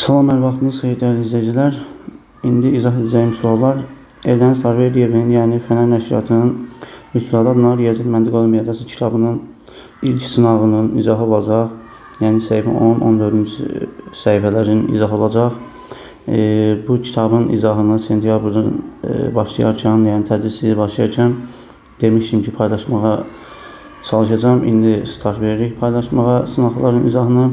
Salam, hər vaxtınız xeyir dəyərli izləyicilər. İndi izah edəcəyim suallar Eldəniz Sarverdiyevin, yəni Fənər Nəşriyyatının Müstədə adına Riyaziyyat Məntiq Olimpiadası kitabının ilk sınavının izahı olacaq. Yəni səhifə 10-14-cü səhifələrin izahı olacaq. Bu kitabın izahını sentyabrın başlayarkən, yəni tədrisi başlayarkən demişdim ki, paylaşmağa çalışacağım. İndi start veririk paylaşmağa sınavların izahını.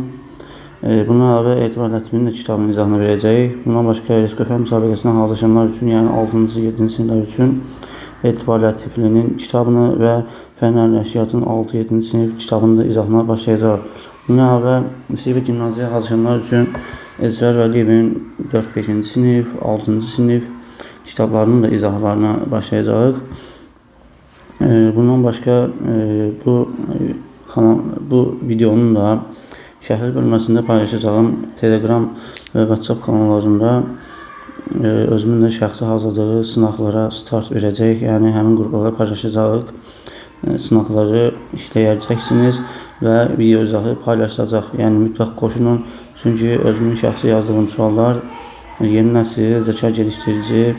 Bundan əlavə Etibar Lətifinin də kitabının izahını verəcəyik. Bundan başqa Rescope müsabiqəsinə hazırlaşanlar üçün, yəni 6-cı, 7-ci siniflər üçün Etibar Lətifinin kitabını və Fənər Nəşriyyatının 6-7-ci sinif kitabının da izahına başlayacaq. Bundan əlavə lisey və gimnaziya hazırlaşanlar üçün Elçilər Vəliyevin 4-5-ci sinif, 6-cı sinif kitablarının da izahlarına başlayacağıq. Bundan başqa bu videonun da şərhlər bölməsində paylaşacağım Telegram və WhatsApp kanallarında özümün də şəxsi hazırladığı sınaqlara start verəcək. Yəni həmin qruplara paylaşacağıq. Sınaqları işləyəcəksiniz və video izahı paylaşılacaq. Yəni mütləq qoşulun. Çünki özümün şəxsi yazdığım suallar yeni nəsil, zəka gelişdirici,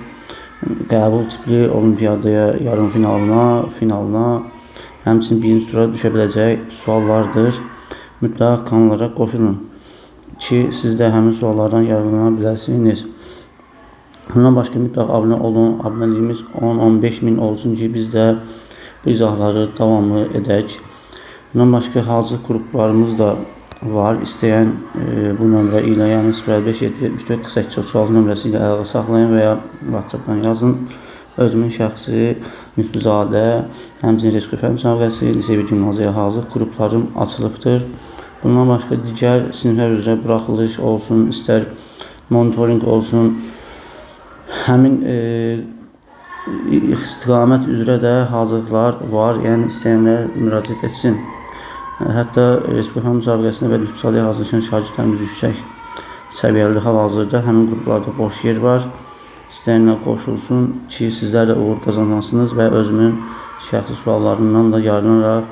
qəbul tipli olimpiyadaya, yarım finalına, həmçinin birinci tura düşə biləcək suallardır. Mütləq kanallara qoşulun ki, siz də həmin suallardan yararlana biləsiniz. Bundan başqa mütləq abunə olun. Abunəliyimiz 10-15 min olsun ki, biz də bu izahları davamlı edək. Bundan başqa hazır qruplarımız da var. İstəyən bu nömrə ilə, yəni 05-774-48 nömrəsi ilə əlaqə saxlayın və ya WhatsAppdan yazın. Özümün şəxsi Mütbizadə, həmçinin Rescope müsabiqəsi, lisey və gimnaziya hazır qruplarım açılıbdır. Bundan başqa digər siniflər üzrə buraxılış olsun, istər monitoring olsun, həmin istiqamət üzrə də hazırlıqlar var. Yəni istəyənlər müraciət etsin. Hətta Rescope müsabiqəsinə və iqtisadiyyata hazırlaşan şagirdlərimiz yüksək səviyyəli hal-hazırda həmin qruplarda boş yer var. İstəyənlər qoşulsun ki, sizlər də uğur qazanasınız və özümün şəxsi suallarından da yararlanaraq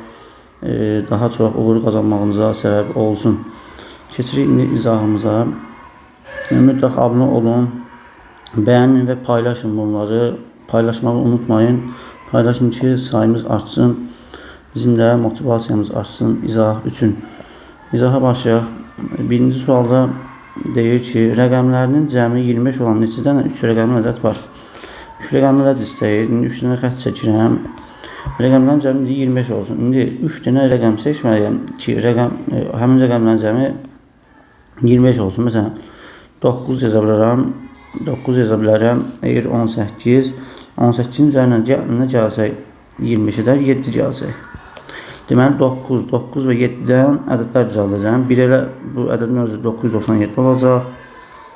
daha çox uğur qazanmağınıza səbəb olsun. Keçirik indi izahımıza. Mütləq abunə olun, bəyənin və paylaşın bunları. Paylaşmağı unutmayın. Paylaşın ki, sayımız artsın, bizim də motivasiyamız artsın izah üçün. İzaha başlayaq. Birinci sualda deyir ki, rəqəmlərinin cəmi 25 olan neçə dənə 3 rəqəmli ədəd var. 3 rəqəmli ədəd istəyir. İndi 3 dənə xətt çəkirəm. Rəqəmlərin cəmi 25 olsun. İndi 3 dənə rəqəm seçməliyəm ki, həmin rəqəmlərin cəmi 25 olsun. Məsələn, 9 yaza bilərəm. 9 yaza bilərəm. Eğer 18. 18-in üzərinə nə gəlsək 25 edər, 7 gəlsək. Deməli 9 və 7-dən ədədlər düzəldəcəm. Bir elə bu ədədin özü 997 olacaq.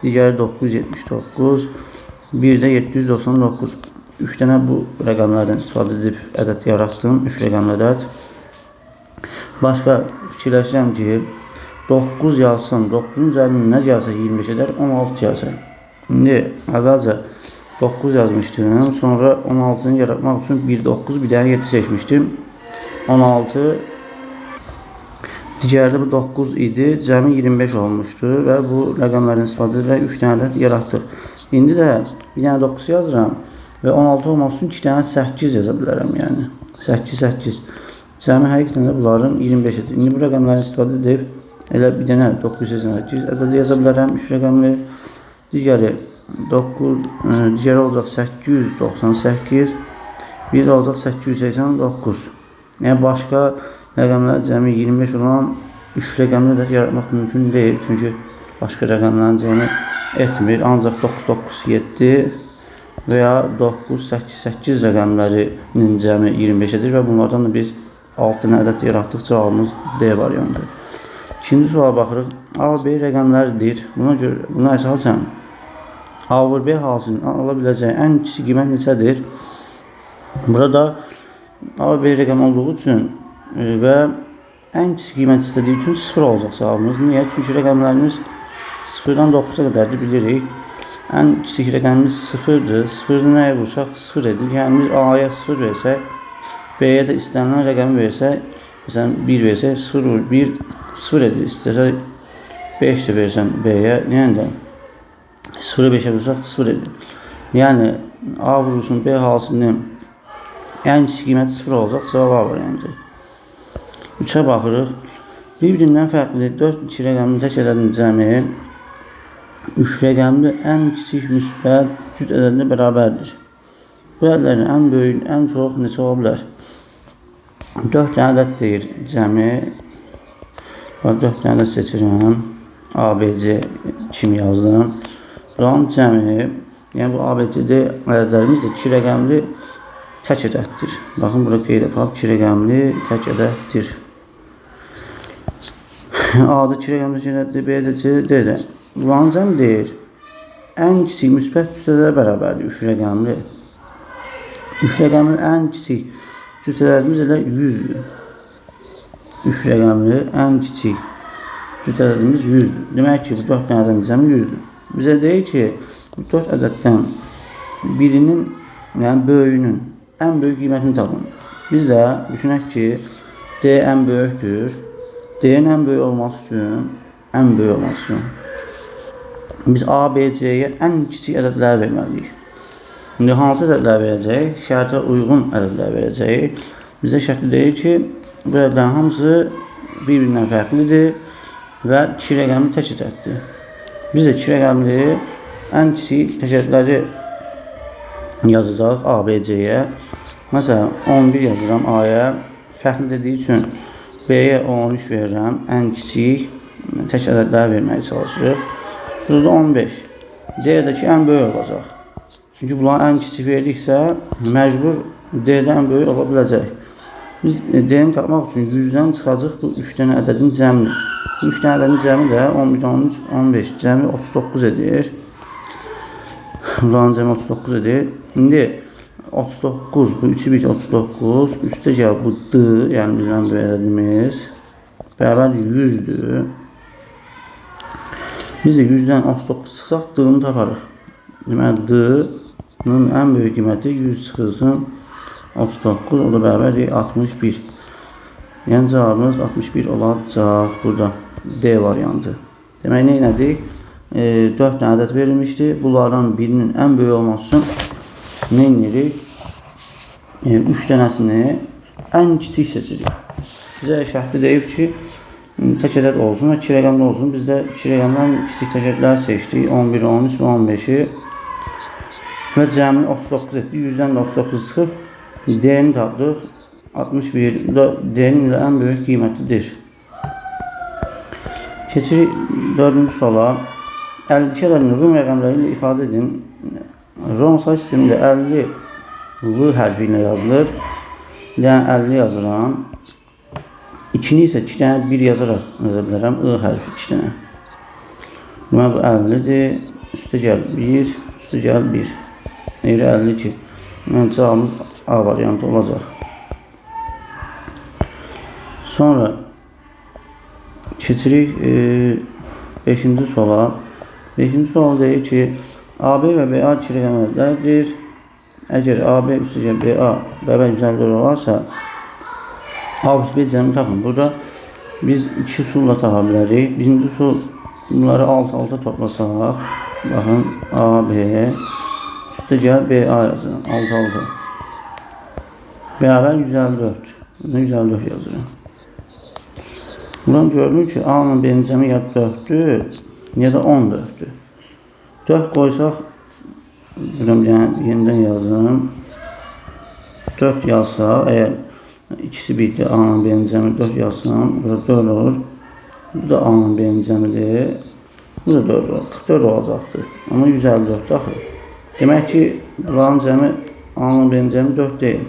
Digəri 979. Bir də 799. 3 dənə bu rəqəmlərdən istifadə edib ədəd yaratdım. 3 rəqəmli ədəd. Başqa fikirləşirəm ki, 9 yazsam, 9-un üzərində nə gəlsə 25 edər, 16 gəlsə. İndi əvvəlcə 9 yazmışdım. Sonra 16-nı yaratmaq üçün 1, 9, bir dənə 7 seçmişdim. 16, digərdə bu 9 idi, cəmi 25 olmuşdu və bu rəqəmlərin istifadə edərək 3 dənə ədəd yaratdıq. İndi də bir dənə 9 yazıram və 16 olmaq üçün 2 dənə 8 yaza bilərəm, yəni 8. Cəmi həqiqətən də bunların 25 edir. İndi bu rəqəmlərin istifadə edib elə bir dənə 988 ədəd yaza bilərəm, 3 rəqəmli. Digəri 9, digəri olacaq 898, bir olacaq 889. Yəni başqa rəqəmlər cəmi 25 olan 3 rəqəmli ədəd yaratmaq mümkün deyil. Çünki başqa rəqəmlərin cəmi etmir. Ancaq 997 və ya 988 rəqəmlərinin cəmi 25 edir və bunlardan da biz 6 dənə ədəd yaratdıq. Cavabımız D variantı. İkinci suala baxırıq. A və B rəqəmləridir. Buna əsasən A və B halsının ala biləcəyi ən kiçik qiymət neçədir? Burada A və B rəqəm olduğu üçün və ən kiçik qiymət istədiyi üçün 0 olacaq cavabımız. Niyə? Çünki rəqəmlərimiz 0-dan 9-a qədərdir, bilirik. Ən kiçik rəqəmimiz 0-dır. 0-ı nəyə vursaq? 0 edir. Yəni biz A-ya 0 versək, B-yə də istənilən rəqəmi versək, məsələn 1 versək, 0 edir. İstəsək 5 de versən B-yə, yəni də 0-ı 5-ə vursaq 0 edir. Yəni A vurulsun B halısının ən kiçik qiyməti 0 olacaq, cavab A variantı. 3-ə baxırıq. Bir-birindən fərqli 4 2 rəqəmli tək ədədin cəmi 3 rəqəmli ən kiçik müsbət cüt ədədinə bərabərdir. Bu ədədlərin ən böyük, ən çox neçə ola bilər? 4 dənə ədəd deyir cəmi. 4 dənə ədəd seçirəm. A, B, C kimi yazdım. Buranın cəmi, yəni bu A, B, C, D ədədlərimiz də 2 rəqəmli tək ədəddir. Baxın, bura qeyd edək, 2 rəqəmli tək ədəddir. A-da 2 rəqəmli tək ədəddir, B-də, C-də, D-də. Buranın cəmi deyir, ən kiçik müsbət cüt ədədə bərabərdir, 3 rəqəmli. 3 rəqəmli ən kiçik cüt ədədimiz elə 100-dür. 3 rəqəmli ən kiçik cüt ədədimiz 100-dür. Demək ki, bu 4 dənə ədədin cəmi 100-dür. Bizə deyir ki, bu 4 ədəddən birinin, yəni böyüyünün ən böyük qiymətini tapın. Biz də düşünək ki, D ən böyükdür. D-nin ən böyük olması üçün, biz A, B, C-yə ən kiçik ədədləri verməliyik. İndi hansı ədədlər verəcək? Şərtə uyğun ədədlər verəcək. Bizə şərtli deyir ki, bu ədədlərin hamısı bir-birindən fərqlidir və 2 rəqəmli tək ədəddir. Biz də 2 rəqəmli ən kiçik tək ədədləri yazacaq A, B, C-yə. Məsələn, 11 yazıram A-yə. Fərqli dediyi üçün B-yə 13 verirəm. Ən kiçik tək ədədləri verməyə çalışırıq. Burada 15. D-dəki ən böyük olacaq. Çünki bunların ən kiçik verdiksə, məcbur D-də ən böyük ola biləcək. Biz D-ni tapmaq üçün 100-dən çıxacaq bu 3 dənə ədədin cəmini. Bu 3 dənə ədədin cəmi də 11, 13, 15. Cəmi 39 edir. Buranın cəmi 39 edir. İndi 39, bu 3-ü 1, 39. Üstə gəl bu D, yəni bizim ən böyük ədədimiz. Bərabər 100-dür. Biz də 100-dən 39 çıxsaq D-ni taparıq. Deməli, D-nin ən böyük qiyməti 100 çıxırsın 39, o da bərabər 61. Yəni cavabımız 61 olacaq burada. D variantı. Demək, nə elədik? 4 dənə ədəd verilmişdi. Bunlardan birinin ən böyük olması üçün nə edirik? 3 dənəsini ən kiçik seçirik. Bizə şərtli deyib ki, tək ədəd olsun və 2 rəqəmli olsun. Biz də 2 rəqəmdən kiçik tək ədədləri seçdik. 11, 13 və 15-i. Və cəmini 39 etdik. 100-dən də 39 çıxıb D-ni tapdıq. 61. Bu da D-nin ilə ən böyük qiymətidir. Keçirik 4-cü suala. 52 ədədini Rum rəqəmləri ilə ifadə edin. Rum say sistemində 50 L hərfi ilə yazılır. Yəni 50 yazıram. 2-ni isə 2 dənə 1 yazaraq yazа bilərəm. I hərfi 2 dənə. Deməli, bu 50-dir. Üstə gəl 1, üstə gəl 1. Eğri 52. Yəni cavabımız A variantı olacaq. Sonra keçirik 5-ci suala. 5-ci sual deyir ki, AB və BA 2 rəqəm ədədlərdir. Əgər AB üstə BA bərabər 154 olarsa, A plus B cəmini tapın. Burada biz 2 usulla tapa bilərik. Birinci usul, bunları alt-alta toplasaq, baxın, AB üstə gəl BA yazıram, alt-alta. Bərabər 154. 154 yazıram. Buradan görünür ki, A-nın B-nin cəmi ya 4-dür, ya da 14-dür. 4 qoysaq, buradan yenidən yazım. 4 yazsaq, əgər ikisi birdir, A-nın B-nin cəmi 4 yazsam, burada 4 olur. Bu da A-nın B-nin cəmidir. Bu da 4 olur. 44 olacaqdır. Amma 154 axı. Demək ki, bunların cəmi A-nın B-nin cəmi 4 deyil.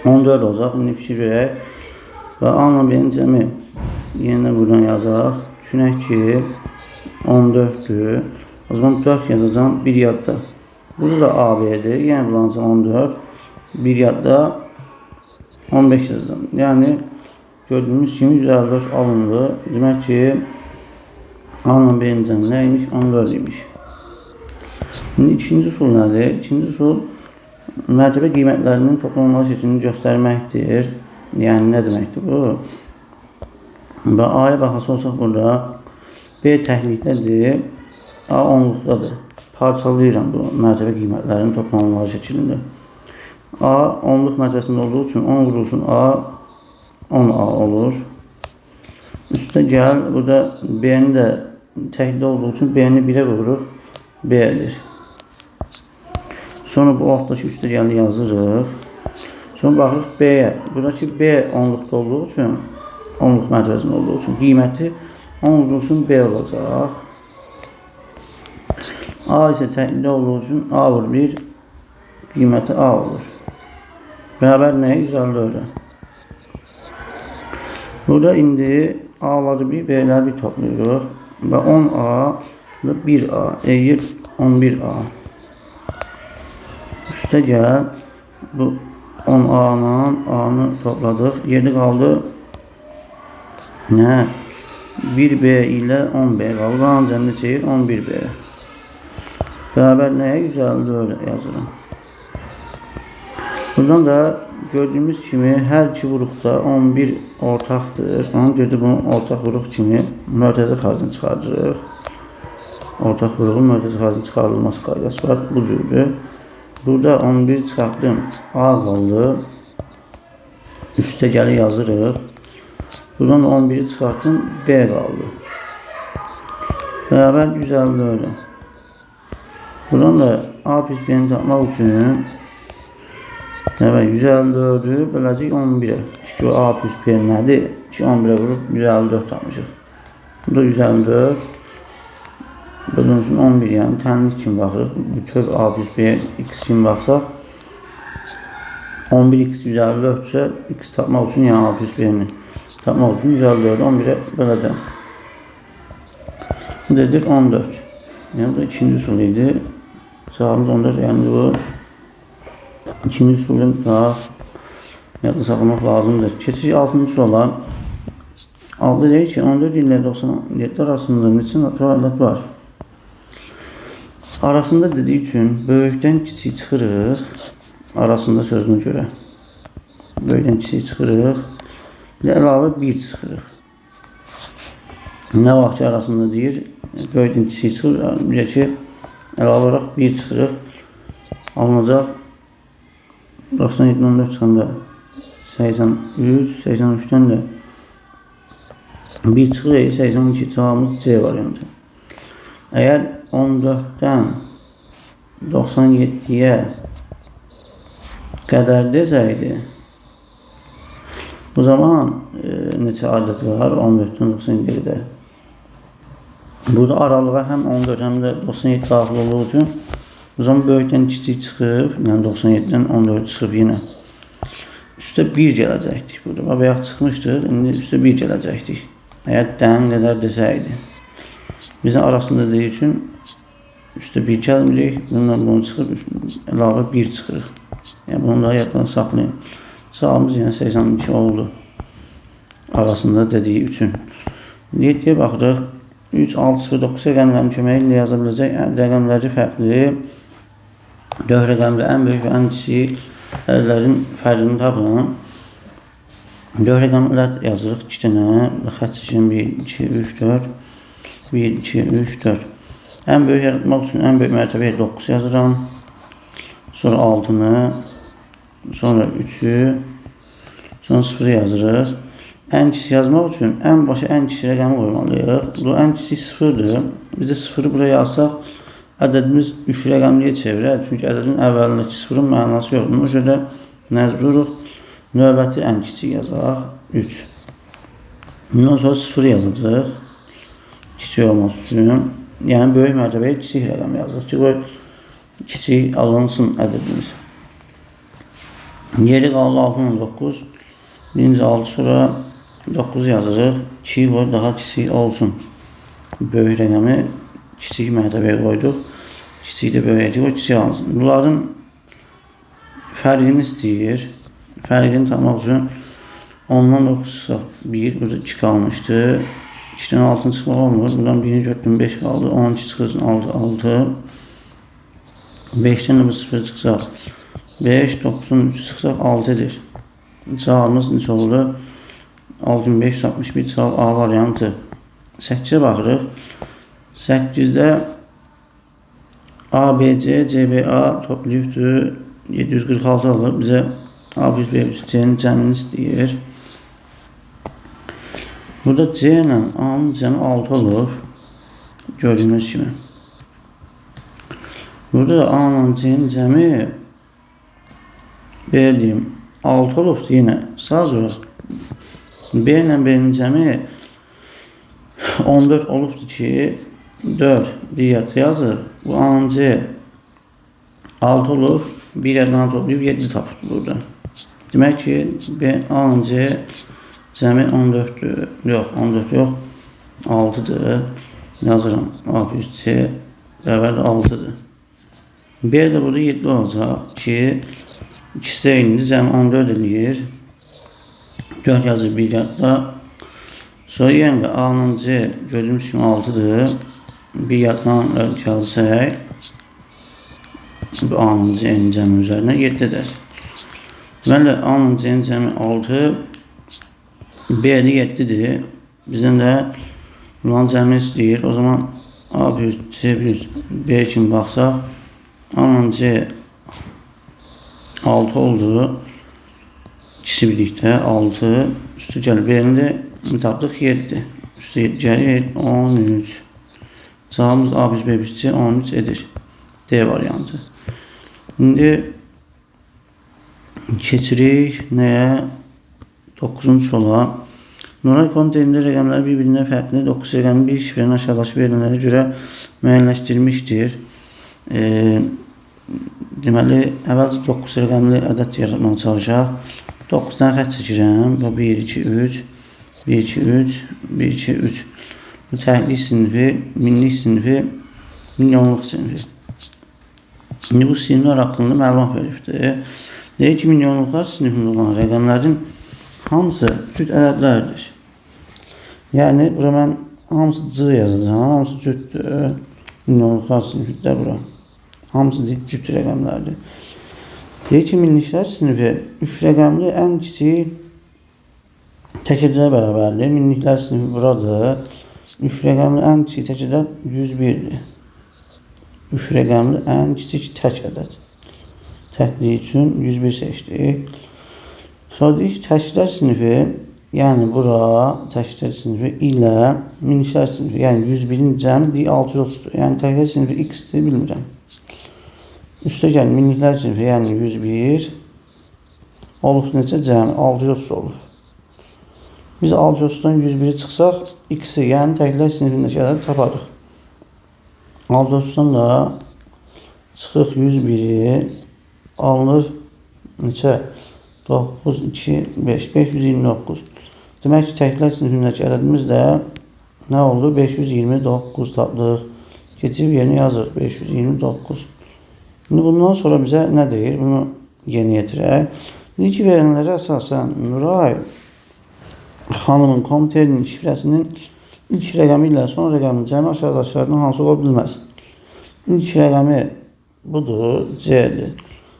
14 olacaq. İndi fikir verək. Və A-nın B-nin cəmi yenidən buradan yazaq. Düşünək ki, 14'dür. O zaman 4 yazacağım, 1 yadda. Burada da AB'dir. Yəni bulanca 14. 1 yadda 15 yazacağım. Yəni gördüğümüz kimi 154 alındı. Demək ki, A-nın B'nin cəmi neymiş? 14 imiş. Şimdi ikinci usul nədir? İkinci usul mərtəbə qiymətlərinin toplanma şəklini göstərməkdir. Yəni nə deməkdir bu? Və A-ya baxası olsaq burada B təklikdədir. A onluqdadır. Parçalayıram bu mərtəbə qiymətlərinin toplanmaları şəklində. A onluq mərtəbəsində olduğu üçün 10 vurulsun A 10A olur. Üstə gəl, burada B-ni də təklikdə olduğu üçün B-ni 1'ə vururuq. B-dir. Sonra bu altdakı üstə gəli yazırıq. Sonra baxırıq B-yə. Buradakı B onluqda olduğu üçün, onluq mərtəbəsində olduğu üçün qiyməti 10 vurulsun B olacaq. A isə təklikdə olduğu üçün A vur 1, qiyməti A olur. Bərabər nəyə? 154-ə. Burada indi A'ları bir, B'ləri bir toplayırıq. Və 10A və 1A eğir 11A. Üstə gəl. Bu 10A'nın A'nı topladıq. Yerdə qaldı. Nə? 1B ilə 10B qaldı. Ancaq neçəyir? 11B. Bərabər nəyə? 154 yazıram. Buradan da gördüyümüz kimi hər iki vuruqda 11 ortaqdır. Ona görə bunu ortaq vuruq kimi mərkəzi xaricini çıxardırıq. Ortaq vuruğun mərkəzi xaricinin çıxarılması qaydası var. Bu cürdür. Burada 11 çıxartdım. A qaldı. Üstə gəli yazırıq. Buradan da 11'i çıxartdım. B qaldı. Bərabər 154. Buradan da A plus B'ni tapmaq üçün 154'ü böləcək 11'ə. Çünki A plus B nədir? 2 11'ə vurub 154 tapmışıq. Bu da 154. Bölünsün 11, yəni tənlik kimi baxırıq. Bütöv A plus B x kimi baxsaq 11x 154 isə x tapmaq üçün, yəni A plus B-ni tapmaq üçün 154'ü 11'ə böləcəm. Bu dedir 14. Yəni bu ikinci usul idi. Cavabımız 14, yəni bu ikinci usulun da yadda saxlamaq lazımdır. Keçirik 6-cı usula. 6 deyir ki 14 ilə 97 arasında neçə natural ədəd var? Arasında dediyi üçün böyükdən kiçik çıxırıq. Arasında sözünə görə. Böyükdən kiçik çıxırıq. Və əlavə 1 çıxırıq. Nə vaxt ki arasında deyir, böyükdən kiçik çıxır. Bilək ki, əlavə olaraq 1 çıxırıq. Alınacaq 97'den 14 çıxanda 83, 83'dən də 1 çıxır, 82 cavabımız C variantı. Əgər 14'dən 97'yə qədər desəydi, bu zaman neçə adət var? 14'dən 97'də. Burada aralığa həm 14 həm də 97 daxil olduğu üçün o zaman böyükdən kiçik çıxıb, yəni 97'dən 14 çıxıb yenə. Üstə 1 gələcəkdik burada. Bayaq çıxmışdıq, indi üstə 1 gələcəkdik. Əgər dən qədər desəydi. Bizin arasında dediyi üçün üstə 1 gəlmirik, bundan bunu çıxır, əlavə 1 çıxırıq. Yəni bunu da yaddan saxlayın. Cavabımız yəni 82 oldu. Arasında dediyi üçün. 7'yə baxırıq. 3, 6, 0, 9 rəqəmlərin köməyi ilə yaza biləcək rəqəmləri fərqli. 4 rəqəmdə ən böyük və ən kiçik ədədlərin fərqini tapın. 4 rəqəmlər yazırıq 2 dənə. Xətt çəkin 1, 2, 3, 4. 1, 2, 3, 4. Ən böyük yaratmaq üçün ən böyük mərtəbəyə 9 yazıram. Sonra 6'nı. Sonra 3'ü. Sonra 0'ı yazırıq. Ən kiçik yazmaq üçün ən başa ən kiçik rəqəmi qoymalıyıq. Bu ən kiçik 0'dır. Biz də 0'ı buraya yazsaq ədədimiz 3 rəqəmliyə çevirər. Çünki ədədin əvvəlindəki 0'ın mənası yoxdur. Ona görə məcburuq növbəti ən kiçik yazaq 3. Bundan sonra 0 yazacaq. Kiçik olması üçün. Yəni böyük mərtəbəyə kiçik rəqəm yazacaq ki, kiçik alınsın ədədimiz. Yeri qaldı 6-9. Birinci 6 sonra 9 yazırıq. 2 var daha kiçik olsun. Böyük rəqəmi kiçik mərtəbəyə qoyduq. Kiçik də böyüyə ki, o kiçik alınsın. Bunların fərqini istəyir. Fərqini tapmaq üçün 10'dan 9 çıxsaq 1, burada 2 qalmışdı. 2'dən 6'ın çıxmaq olmur. Buradan 1'ini götürdüm 5 qaldı. 12 çıxırsın 6, 6. 5'dən də 0 çıxsaq 5, 9'un 3 çıxsaq 6'dir. Cavabımız neçə oldu? 6561 cavab A variantı 8-ə baxırıq. 8-də ABC, CBA toplayıbdır. 746 alır. Bizə A plus B plus C'nin cəmini istəyir. Burada C ilə A'nın cəmi 6 olur. Gördüyünüz kimi. Burada da A ilə C'nin cəmi B deyim 6 olubdur yenə. Saz var. B ilə B'nin cəmi 14 olubdur ki 4 diyyət yazır. Bu A'nın C 6 olur. Bir yerdən toplayıb 7 tapır burada. Demək ki A'nın C cəmi 14'dür. Yox 14 yox 6'dır. Yazıram A plus C bərabər 6'dır. B də burada 7 olacaq ki ikisi də eynidir. Cəmi 14 eləyir. 4 yazır bir yadda. Sonra yenə də A'nın C gördüyümüz kimi 6'dır. Bir yaddan gəlsək bu A'nın C'nin cəmi üzərinə 7 edər. Deməli A'nın C'nin cəmi 6, B'li 7'dir. Bizdən də bunların cəmi istəyir. O zaman A plus C plus B kimi baxsaq A'nın C 6 oldu. İkisi birlikdə 6. Üstü gəlir. B'nin də tapdıq 7. Üstü 7 gəlir 13. Cavabımız A plus B plus C 13 edir. D variantı. İndi keçirik nəyə? 9-cu sola. Normal konteynerdə rəqəmlər bir-birindən fərqli 9 rəqəmi bir şifrənin aşağıdakı verilənlərə görə müəyyənləşdirmişdir. Deməli, əvvəlcə 9 rəqəmli ədəd yaratmağa çalışaq. 9-dan xətt çəkirəm. 1, 2, 3, 1, 2, 3, 1, 2, 3. Bu təhlik sinifi, minlik sinifi, milyonluq sinifi. İndi bu siniflər haqqında məlumat veribdir. Deyək ki, milyonluqlar sinifində olan rəqəmlərin hamısı cüt ədədlərdir. Yəni, bura mən hamısı C yazacağım, hamısı cütdür. Milyonluqlar sinifində bura. Hamısı cüt rəqəmlərdir. Deyək ki, minliklər sinifi 3 rəqəmli ən kiçik təkəcəyə bərabərdir. Minliklər sinifi buradır. 3 rəqəmli ən kiçik tək ədəd 101'dir. 3 rəqəmli ən kiçik tək ədəd. Təkliyi üçün 101 seçdik. Sonra deyik təklər sinifi, yəni bura təklər sinifi ilə minliklər sinifi, yəni 101'in cəmi 630'dur. Yəni təklər sinifi x-dir, bilmirəm. Üstə gəlin minliklər sinifi, yəni 101 olub necə cəmi 630 olub. Biz 630'dan 101'i çıxsaq x-i, yəni təklər sinifindəki ədədi taparıq. 630'dan da çıxırıq 101'i alınır neçə? 9, 2, 5, 529. Demək ki, təklər sinifindəki ədədimiz də nə oldu? 529 tapdıq. Keçib yeni yazırıq 529. Şimdi bundan sonra bizə nə deyir? Bunu yeni yetirək. Deyir ki, verilənlərə əsasən Nuray xanımın komiteyinin şifrəsinin ilk rəqəmi ilə son rəqəmin cəmi aşağıdakılardan hansı ola bilməz? İlk rəqəmi budur, C-dir.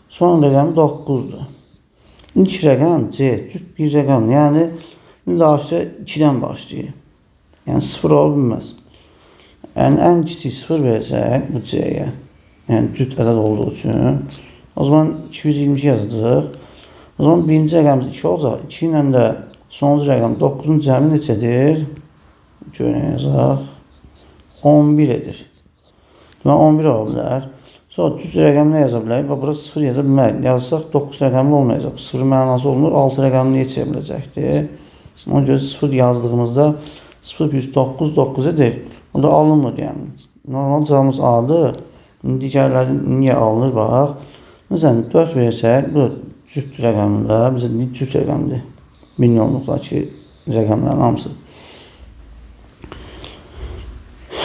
Son rəqəmi 9'dur. İlk rəqəm C, cüt bir rəqəm. Yəni, illa 2'dən başlayır. Yəni, 0 ola bilməz. Yəni, ən kiçik 0 versək bu C-yə. Yəni, cüt ədəd olduğu üçün. O zaman 222 yazacaq. O zaman birinci rəqəmiz 2 olacaq. 2 ilə də sonuncu rəqəm 9'un cəmi neçədir? Görün yazaq. 11 edir. Demək 11 ola bilər. Sonra cüt rəqəminə yaza bilərik. Bura 0 yaza bilmərik. Yazsaq 9 rəqəmli olmayacaq. 0 mənası olmur. 6 rəqəmini yetişə biləcəkdir. Ona görə 0 yazdığımızda 0 plus 9, 9 edir. O da alınmır yəni. Normal cavabımız A-dır. Digərləri niyə alınır? Bax. Məsələn 4 versək, bu cüt rəqəmində bizə cüt rəqəmdir. Milyonluqdakı rəqəmlərin hamısı.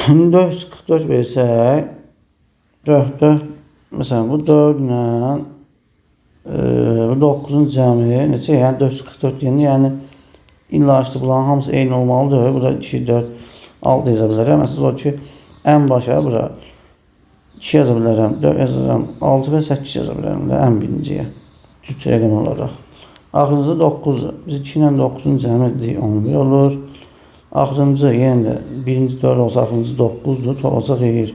444 versək 4, məsələn bu 4 ilə bu 9'un cəmi neçə? Yəni 444 yəni illa bunların hamısı eyni olmalıdır. Burada 2, 4, 6 yaza bilərəm. Məsələn o ki, ən başa bura 2 yaza bilərəm, 4 yazacağım, 6 və 8 yaza bilərəm də ən birinciyə. Cüt rəqəm olaraq. Axırıncı 9'dur. Biz 2 ilə 9'un cəmi 11 olur. Axırıncı yenə də birinci 4 olsa axırıncı 9'dur. Olacaq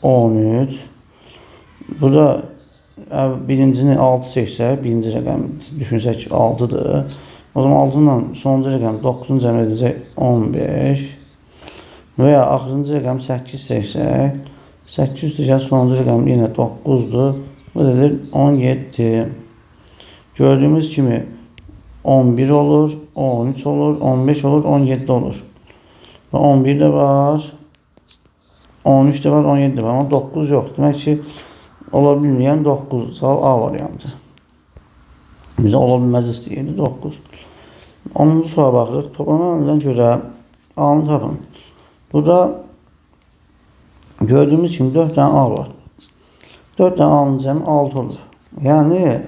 13. Burada birincini 6 seçsək, birinci rəqəm düşünsək ki 6'dır. O zaman 6 ilə sonuncu rəqəm 9'un cəm edəcək 15. Və ya axırıncı rəqəm 8 seçsək, 8 digər sonuncu rəqəm yenə 9'dur. Bu dedir 17. Gördüyümüz kimi 11 olur, 13 olur, 15 olur, 17 olur. Və 11 də var, 13 də var, 17 də var. Amma 9 yox. Demək ki, ola bilməyən 9. Cavab A variantı. Bizə ola bilməz istəyirdi 9. 10-cu suala baxırıq. Toplama əmrlərinə görə A-nı tapın. Burada gördüyümüz kimi 4 tane A var. 4 tane A'nın cəmi 6 olur. Yəni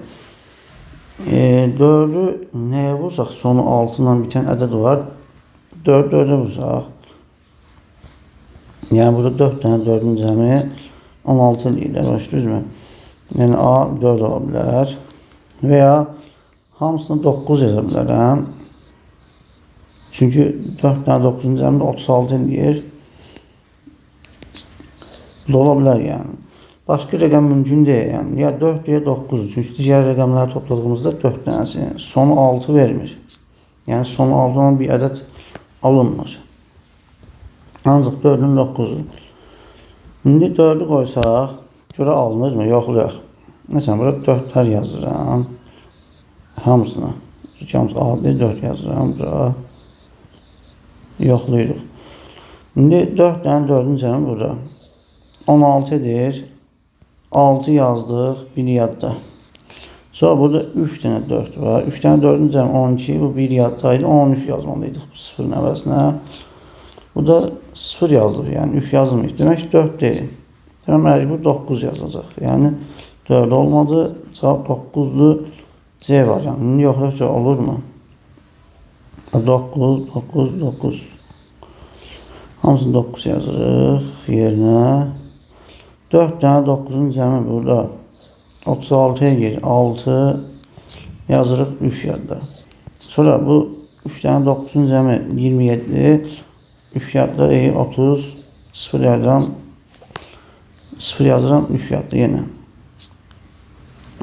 4'ü nəyə vursaq, sonu 6 ilə bitən ədəd var. 4 4'e vursaq. Yəni burada 4 tane 4'ün cəmi 16 deyirlər. Başlayırız. Yəni A 4 ola bilər. Və ya hamısını 9 yaza bilərəm. Çünki 4 tane 9'un cəmi 36 deyir. Bu da ola bilər yəni. Başqa rəqəm mümkün deyil yəni. Ya 4 ya 9. Çünki digər rəqəmləri topladığımızda 4 tanesi. Sonu 6 vermir. Yəni sonu 6 olan bir ədəd alınmır. Ancaq 4'ün 9'u. İndi 4'ü qoysaq, görə alınır mı? Yoxlayaq. Məsələn, burada 4'lər yazıram. Hamısına. Hamısı adi 4 yazıram. Bura. Yoxlayırıq. İndi 4 tane 4'ün cəmi burada. 16 edir. 6 yazdıq. 1 yadda. Sonra burada 3 tane 4 var. 3 tane 4'ün cəmi 12. Bu 1 yaddaydı. 13 yazmalıydıq bu 0'ın əvəzinə. Bu da 0 yazılır. Yəni 3 yazılmır. Demək ki 4 deyil. Demək məcbur 9 yazacaq. Yəni 4 olmadı. Cavab 9'dur. C var. Yəni yoxlayacaq olur mu? 9, 9, 9. Hamısını 9 yazırıq yerinə. 4 tane 9'un cəmi burada 36'ya gelir. 6 yazırıq 3 yadda. Sonra bu 3 tane 9'un cəmi 27. 3 yadda 30. 0 yazıram. 0 yazıram 3 yadda yenə.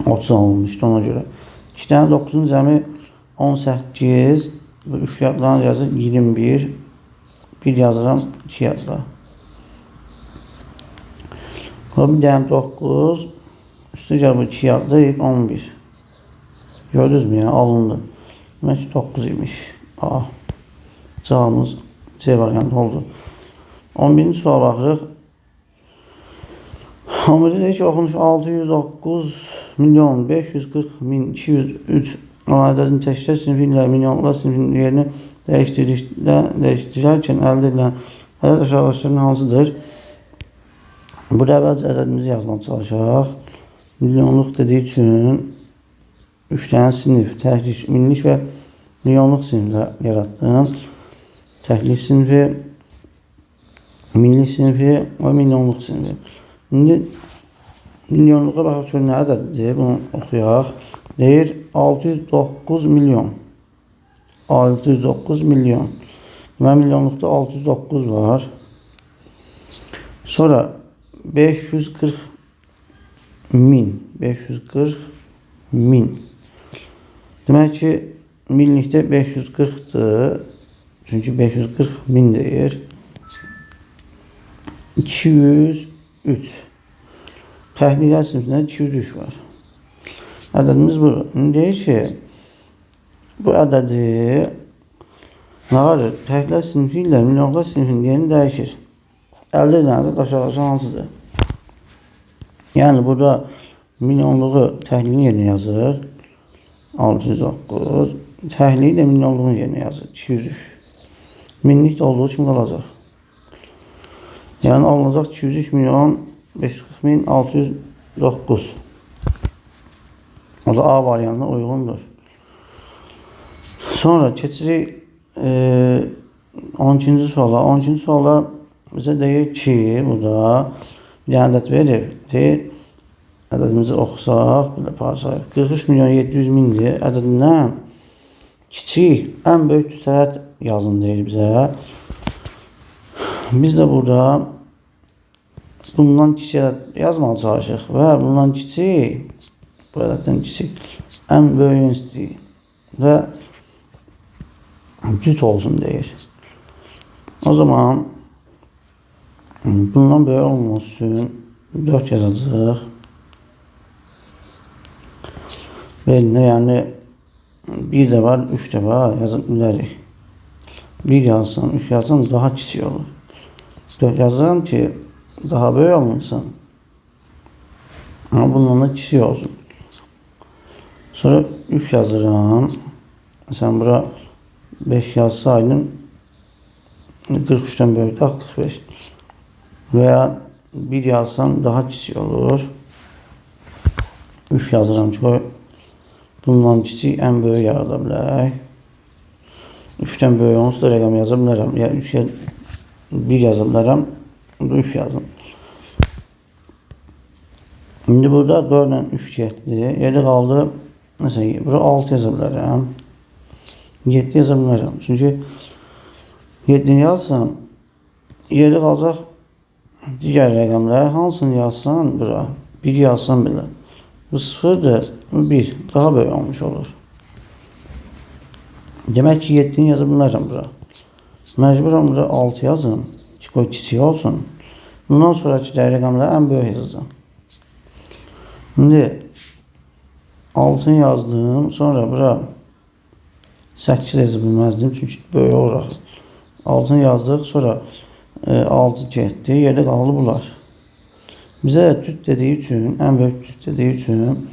30 olmuşdu ona görə. 2 tane 9'un cəmi 18. Bu 3 yaddan yazır 21. 1 yazıram 2 yadda. Bir dənə 9. Üstücə bu 2 yadda 11. Gördünüz mü? Yəni alındı. Demək ki 9 imiş. A. Cavabımız C variantı oldu. 11-ci suala baxırıq. 11'de deyir ki, oxunuş 609 milyon 540 min 203 ədədin təşkil sinfi ilə milyonlar sinfinin yerini dəyişdirərkən əldə edilən ədəd aşağıdaşlarının hansıdır? Burada əvvəlcə ədədimizi yazmaq çalışaq. Milyonluq dediyi üçün 3 tane sinif, təhrik, minlik və milyonluq siniflə yaratdım. Təhrik sinfi, minlik sinfi və milyonluq sinfi. İndi milyonluğa baxaq ki, nə ədəddir? Bunu oxuyaq. Deyir 609 milyon. 609 milyon. Və milyonluqda 609 var. Sonra 540 min. 540 min. Demək ki, minlikdə 540'dır. Çünki 540 min deyir. 203. Təhlilər sinifində 203 var. Ədədimiz bu. Deyir ki, bu ədədi nə var? Təhlilər sinifi ilə milyonlar sinifinin yerini dəyişir. Əldə edilən ədəd aşağıdaşı hansıdır? Yəni burada milyonluğu təhlilin yerinə yazır. 609. Təhlili də milyonluğun yerinə yazır. 203. Minlik də olduğu kimi qalacaq. Yəni alınacaq 203 milyon 540 min 609. O da A variantına uyğundur. Sonra keçirik 12-ci suala. 12-ci suala bizə deyir ki, burada bir ədəd verir. Deyir, ədədimizi oxusaq, belə parçalayıq. 43 milyon 700 mindir. Ədədindən kiçik, ən böyük cüsət yazın deyir bizə. Biz də burada bundan kiçik yazmağa çalışırıq və bundan kiçik, bu ədəddən kiçik ən böyüyünü istəyir və cüt olsun deyir. O zaman bundan böyük olması üçün 4 yazacağıq. Belinə, yəni 1 də var, 3 də var, yazıb bilərik. 1 yazsın, 3 yazsın daha kiçik olur. 4 yazıram ki daha böyük olmasın. Ama bundan da kiçik olsun. Sonra 3 yazıram. Sen bura 5 yazsaydın 43'ten böyük daha 45. Veya 1 yazsam daha kiçik olur. 3 yazıram çünkü bundan kiçik en böyük yarada bilərək. 3'ten böyük olsa da rəqəm yaza bilərəm. Ya 3'e 1 yaza bilərəm. 3 yazın. Şimdi burada 4 ile 3 getdi. Yeri qaldı. Mesela burada 6 yaza bilərəm. 7 yaza bilərəm. Çünki 7 yazsam yeri qalacaq digər rəqəmlər. Hansını yazsan bura 1 yazsam belə. Bu 0'dır. Bu 1. Daha böyük olmuş olur. Demək ki 7'ni yaza bilərəm bura. Məcburam bura 6 yazın. Qoy kiçik olsun. Bundan sonraki rəqəmləri ən böyük yazacağım. Şimdi 6'ını yazdım. Sonra bura 8 yaza bilməzdim. Çünki böyük olaraq 6'ını yazdıq. Sonra 6 getdi. Yerdə qaldı bunlar. Bizə cüt dediyi üçün, ən böyük cüt dediyi üçün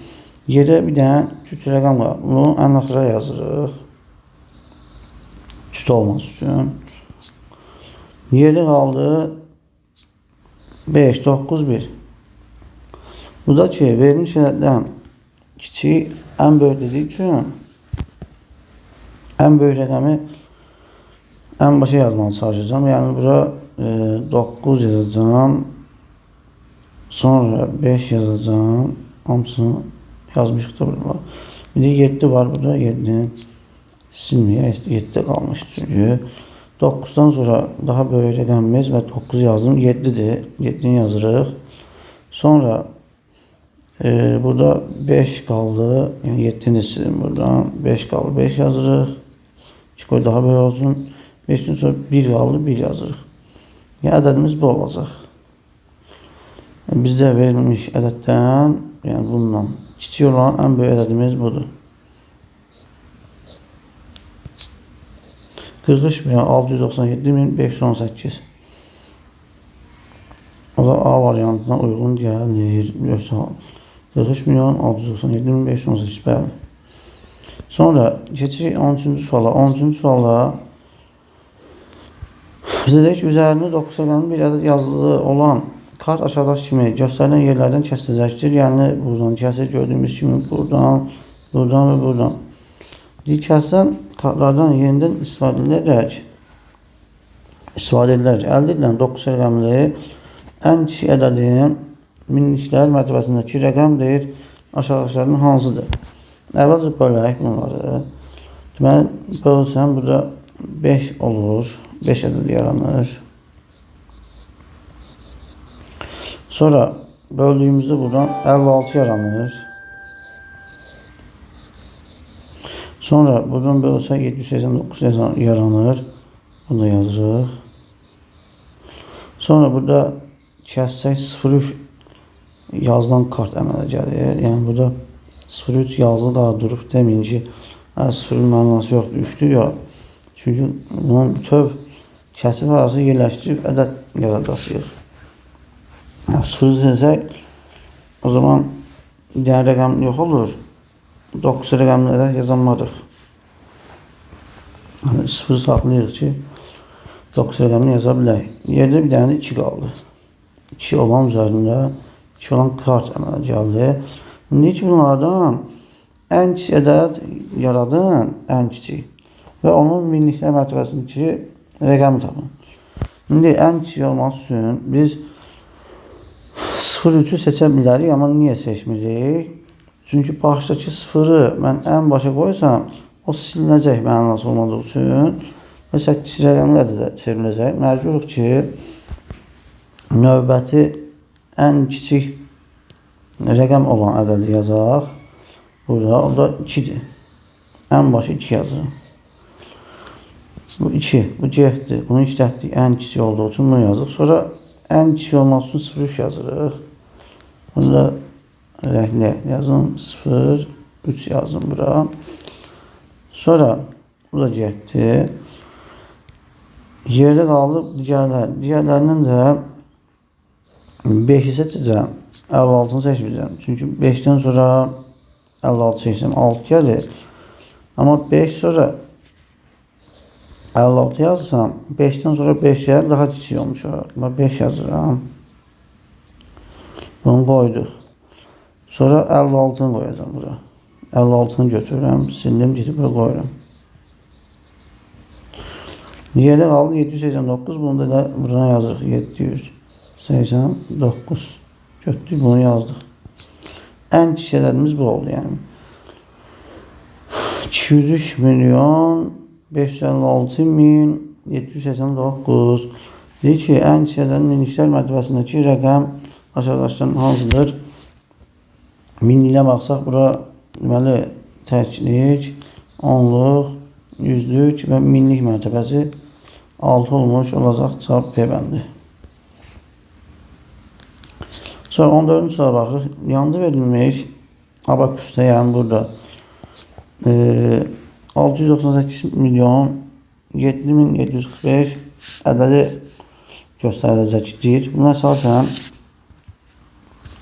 yerə bir dənə cüt rəqəm var. Bunu ən axıra yazırıq. Cüt olması üçün. Yeri qaldı 5, 9, 1. Bu da ki verilmiş ədəddən kiçik ən böyük dediyi üçün ən böyük rəqəmi ən başa yazmalı çalışacağım. Yəni bura 9 yazacağım. Sonra 5 yazacağım. Hamısını yazmışıq da burada. Bir de 7 var burada. 7 silməyək. 7 qalmışdı çünki. 9'dan sonra daha böyük rəqəmimiz və 9 yazdım. 7'dir. 7'ni yazırıq. Sonra burada 5 qaldı. Yəni 7'ni sildim buradan. 5 qaldı. 5 yazırıq. Qoy daha böyük olsun. 5'den sonra 1 qaldı. 1 yazırıq. Yəni ədədimiz bu olacaq. Bizdə verilmiş ədəddən, yəni bundan kiçik olan ən böyük ədədimiz budur. 43.697.518. O da A variantına uyğun gəlir. 43.697.518. Bəli. Sonra keçirik 13-cü suala. 13-cü suala bizə deyək ki, üzərində 9 rəqəmli bir ədəd yazılı olan kart aşağıdakı kimi göstərilən yerlərdən kəsiləcəkdir. Yəni buradan kəsir, gördüyümüz kimi buradan, buradan və buradan. Kəsilən kartlardan yenidən istifadə edilərək əldə edilən 9 rəqəmli ən kiçik ədədin minliklər mərtəbəsindəki rəqəmdir. Aşağıdakılardan hansıdır? Əvvəlcə bölək bunları. Deməli, bölsəm burada 5 olur. 5 ədəd yaranır. Sonra böldüğümüzde buradan 56 yaranır. Sonra buradan bölsək 789 yaranır. Bunu da yazırıq. Sonra burada kəssək 03 yazılan kart əmələ gəlir. Yəni burada 03 yazılı daha durub deməyin ki, 0-ın mənası yoxdur, 3'dür yox. Çünki bunun bütöv kəsir arası yerləşdirib ədəd yaradasıyıq. 0 desək, o zaman diğer rəqəm yox olur. 9 rəqəmlərə yazanmarıq. 0 saxlayırıq ki 9 rəqəmini yaza bilək. Yerdə bir dənə 2 qaldı. 2 olan üzərində 2 olan kart əmələ gəldi. İndi ki bunlardan ən kiçik ədəd yaradın, ən kiçik və onun minliklər mərtəbəsindəki rəqəmi tapın. İndi ən kiçik olması üçün biz 0-3'ü seçə bilərik, amma niyə seçmirik? Çünki başdakı 0'ı mən ən başa qoysam, o silinəcək mənası olmadığı üçün və 8 rəqəmləri də çevriləcək. Məcburuq ki, növbəti ən kiçik rəqəm olan ədədi yazaq. Burada, o da 2-dir. Ən başı 2 yazırıq. Bu 2, bu C-dir. Bunu işlətdik. Ən kiçik olduğu üçün bunu yazırıq. Sonra ən kiçik olması üçün 0,3 yazırıq. Bunu da rəhlə yazın. 0,3 yazın bura. Sonra bu da C-dir. Yerdə qalıb digərlər. Digərlərindən də 5-i seçəcəm. 56-ını seçməyəcəm. Çünki 5-dən sonra 56 seçsəm 6 gəlir. Amma 5 sonra 56 yazsam 5-dən sonra 5 gəlir, daha kiçik olmuş olar. Amma 5 yazıram. Bunu qoyduq. Sonra 56-ını qoyacam bura. 56-ını götürürəm, sildim, gedib bura qoyuram. Yerdə qaldı 789, bunu da buraya yazırıq. 789. Götürdük, bunu yazdıq. Ən kiçik ədədimiz bu oldu yəni. 203 milyon 556 min 789. Deyir ki, ən kiçik ədədin minliklər mərtəbəsindəki rəqəm aşağıdakılardan hansıdır? Minliyə baxsaq, bura deməli təklik, onluq, yüzlük və minlik mərtəbəsi 6 olmuş olacaq. Cavab B bəndi. Sonra 14-cü suala baxırıq. Yanında verilmiş abakusda, yəni burada 698 milyon 7745 ədədi göstəriləcəkdir. Buna əsasən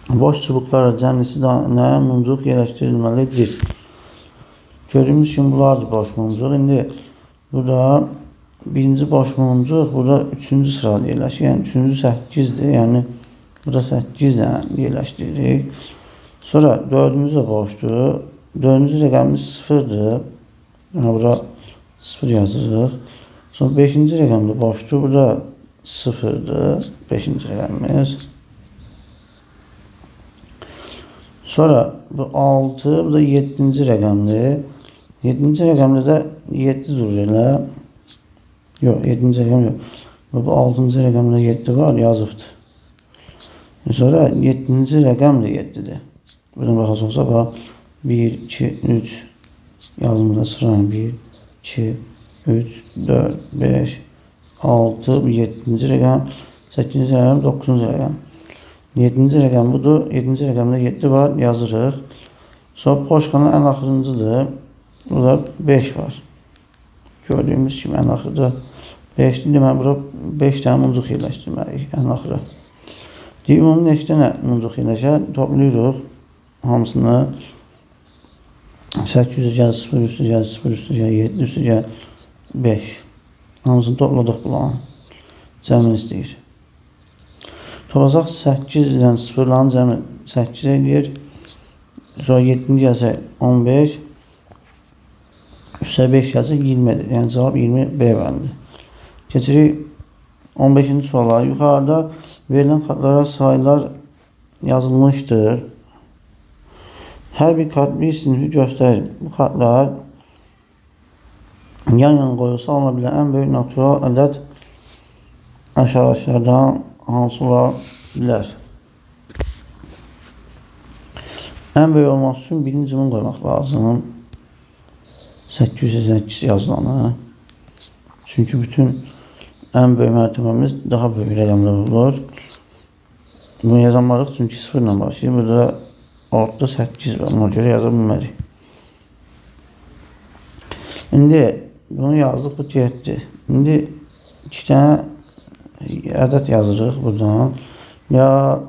boş çubuqlarla cəmlisi dənə muncuq yerləşdirilməlidir. Gördüyümüz kimi bunlardır boş muncuq. İndi burada birinci boş muncuq burada 3-cü sırada yerləşir. Yəni 3-cü 8-dir. Yəni burada 8 dənə yerləşdiririk. Sonra 4-cü də boşdur. 4-cü rəqəmimiz 0-dır. Yəni burada 0 yazırıq. Sonra 5-ci rəqəmdə boşdur. Burada 0-dır. 5-ci rəqəmimiz. Sonra bu 6, bu da 7-ci rəqəmdir. 7-ci rəqəmdə də 7 dur elə. Yox, 7-ci rəqəm yox. Bu 6-cı rəqəmdə 7 var, yazıbdır. Sonra 7-ci rəqəm də 7-dir. Buradan baxacaqsa, bax 1, 2, 3 yazımda sıra 1, 2, 3, 4, 5, 6, 7-ci rəqəm, 8-ci rəqəm, 9-cu rəqəm. 7-ci rəqəm budur. 7-ci rəqəmdə 7 var, yazırıq. Sonra poşkanın ən axırıncıdır. Burada 5 var. Gördüyümüz kimi ən axırda 5-dir. Deməli, bura 5 dənə muncuq yerləşdirməliyik ən axıra. Deyim, onun neçə dənə muncuq yerləşər? Toplayırıq hamısını. 800 gəl, 0 üstü gəl, 0 üstü gəl, 7 üstü gəl, 5. Hamısını topladıq bulan. Cəmin istəyir. Toplasaq 8-dən 0-ların cəmi 8 edir. Sonra 7-ci gəlsə 15. Üstə 5 gəlsə 20-dir. Yəni cavab 20 B bəndi. Keçirik 15-ci suala. Yuxarıda verilən kartlara sayılar yazılmışdır. Hər bir kart bir sinifi göstərir. Bu kartlar yan-yana qoyulsa alına bilən ən böyük natural ədəd aşağıdakilərdən hansı ola bilər? Ən böyük olması üçün birinci bunu qoymaq lazım. 808 yazılanı. Çünki bütün ən böyük mərtəbəmiz daha böyük rəqəmlər olur. Bunu yazamarıq çünki 0 ilə başlayır. Burada ortada 8 var. Ona görə yaza bilmərik. İndi bunu yazdıq. Bu C-dir. İndi 2 dənə ədəd yazırıq buradan. Ya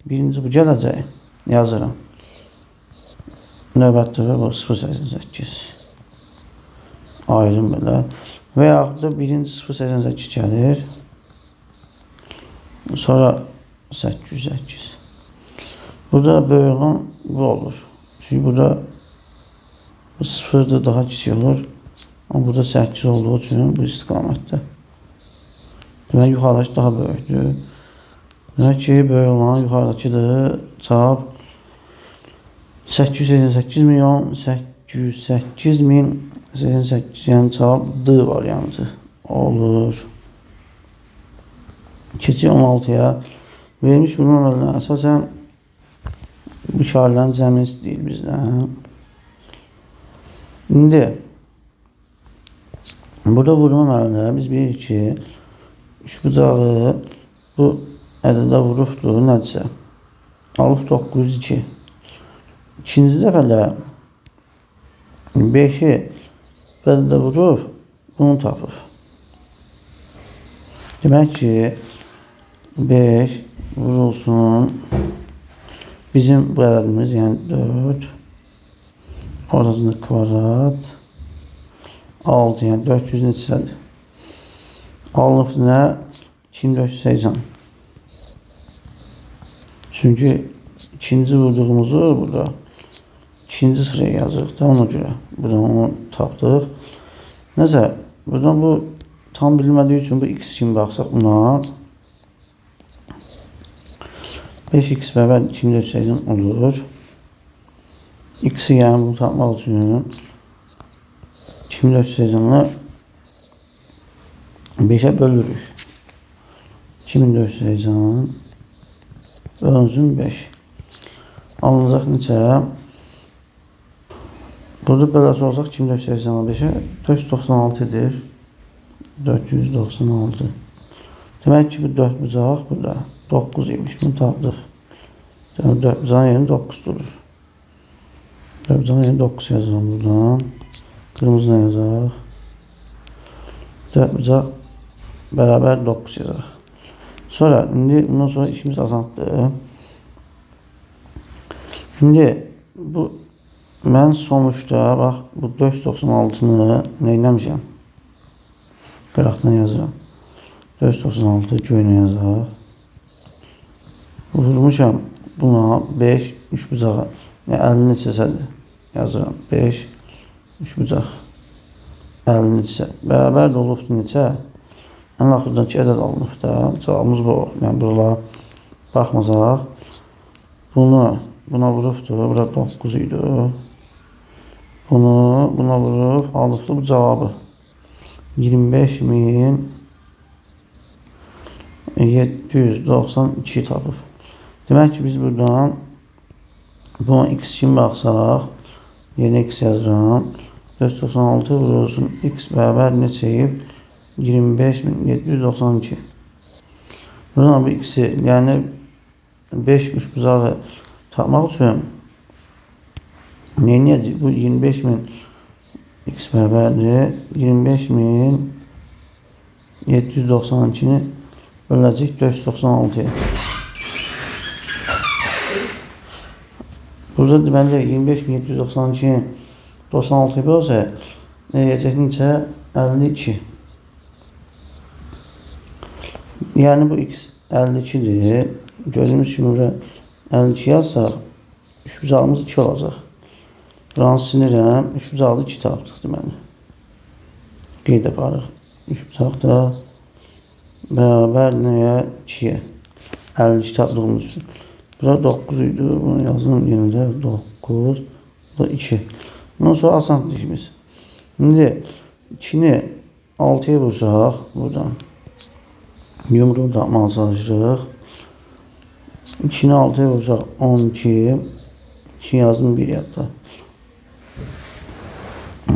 birinci bu gələcək. Yazıram. Növbətdə bu 088. Ayrım belə. Və yaxud da birinci 088 gəlir. Sonra 808. Burada böyük olan bu olur. Çünki burada 0'da daha kiçik olur. Amma burada 8 olduğu üçün bu istiqamətdə. Demək, yuxarıdakı daha böyükdür. Demək ki, böyük olan yuxarıdakıdır. Cavab 888 milyon 808 min 88, yəni cavab D variantı olur. Keçi 16'ya verilmiş vurma əməlinə əsasən bu işarələrin cəmini istəyir bizdən. İndi burada vurma əməlinə biz bilirik ki, üç bucağı bu ədədə vurubdur, nədirsə. Alıb 902. İkinci dəfələ 5'i ədədə vurub, bunu tapıb. Demək ki, 5 vurulsun. Bizim bu ədədimiz, yəni 4. Orasında kvadrat. 6, yəni 400 neçədir? Alınıb nə? 2480. Çünki ikinci vurduğumuzu burada ikinci sıraya yazırıq da ona görə. Buradan onu tapdıq. Nəsə, buradan bu tam bilmədiyi üçün bu x kimi baxsaq buna 5x bərabər 2480 olur. X-i yəni bunu tapmaq üçün 2480'ı 5'e bölürük. 2480 bölünsün 5. Alınacaq neçə? Burada böləsi olsaq 2480'ı 5'e 496'dir. 496. Demək ki, bu 4 bucaq burada 9 imiş. Bunu tapdıq. 4 bucağın yerini 9 durur. 4 bucağın yerini 9 yazalım buradan. Kırmızı yazaq. 4 bucaq bərabər 9 yazaq. Sonra, indi bundan sonra işimiz asandır. Şimdi bu mən sonuçta bax bu 496'nı neyləmişəm? Qıraqdan yazıram. 496 göynə yazaq. Vurmuşam buna 5 3 bucağa. Yəni 50 neçəsədir? Yazıram. 5 3 bucaq. 50 neçə. Bərabər də olubdur neçə? Ən axırdakı ədəd alınıb da. Cavabımız bu. Yəni buralara baxmasaq. Buna vurubdur. Bura 9 idi. Buna vurub alıbdır bu cavabı. 25.792 tapıb. Demək ki, biz buradan buna x kimi baxsaq, yeni x yazıram. 496 vurulsun x bərabər neçəyib? 25.792. Buradan bu x'i, yəni 5 3 bucağı tapmaq üçün neyəcək? Bu 25.000 x bərabərdir. 25.792'ni böləcək 496'ya. Burada deməli 25.792'ni 96'ya bölsə, neyəcək neçə? 52. Yəni bu x 52'dir. Gördüyümüz kimi burada 52 yazsaq, 3 bucağımız 2 olacaq. Buranı sinirəm, 3 bucaqda 2 tapdıq deməli. Qeyd aparıq. 3 bucaq da bərabər nəyə? 2'yə. 52 tapdığımız üçün. Bura 9 idi. Bunu yazın yenində 9. Bu da 2. Bundan sonra asan işimiz. İndi 2'ni 6'ya vursaq buradan. Yumruğu tapmağa çalışırıq. 2'ni 6'ya vursaq 12. 2 yazdım bir yadda.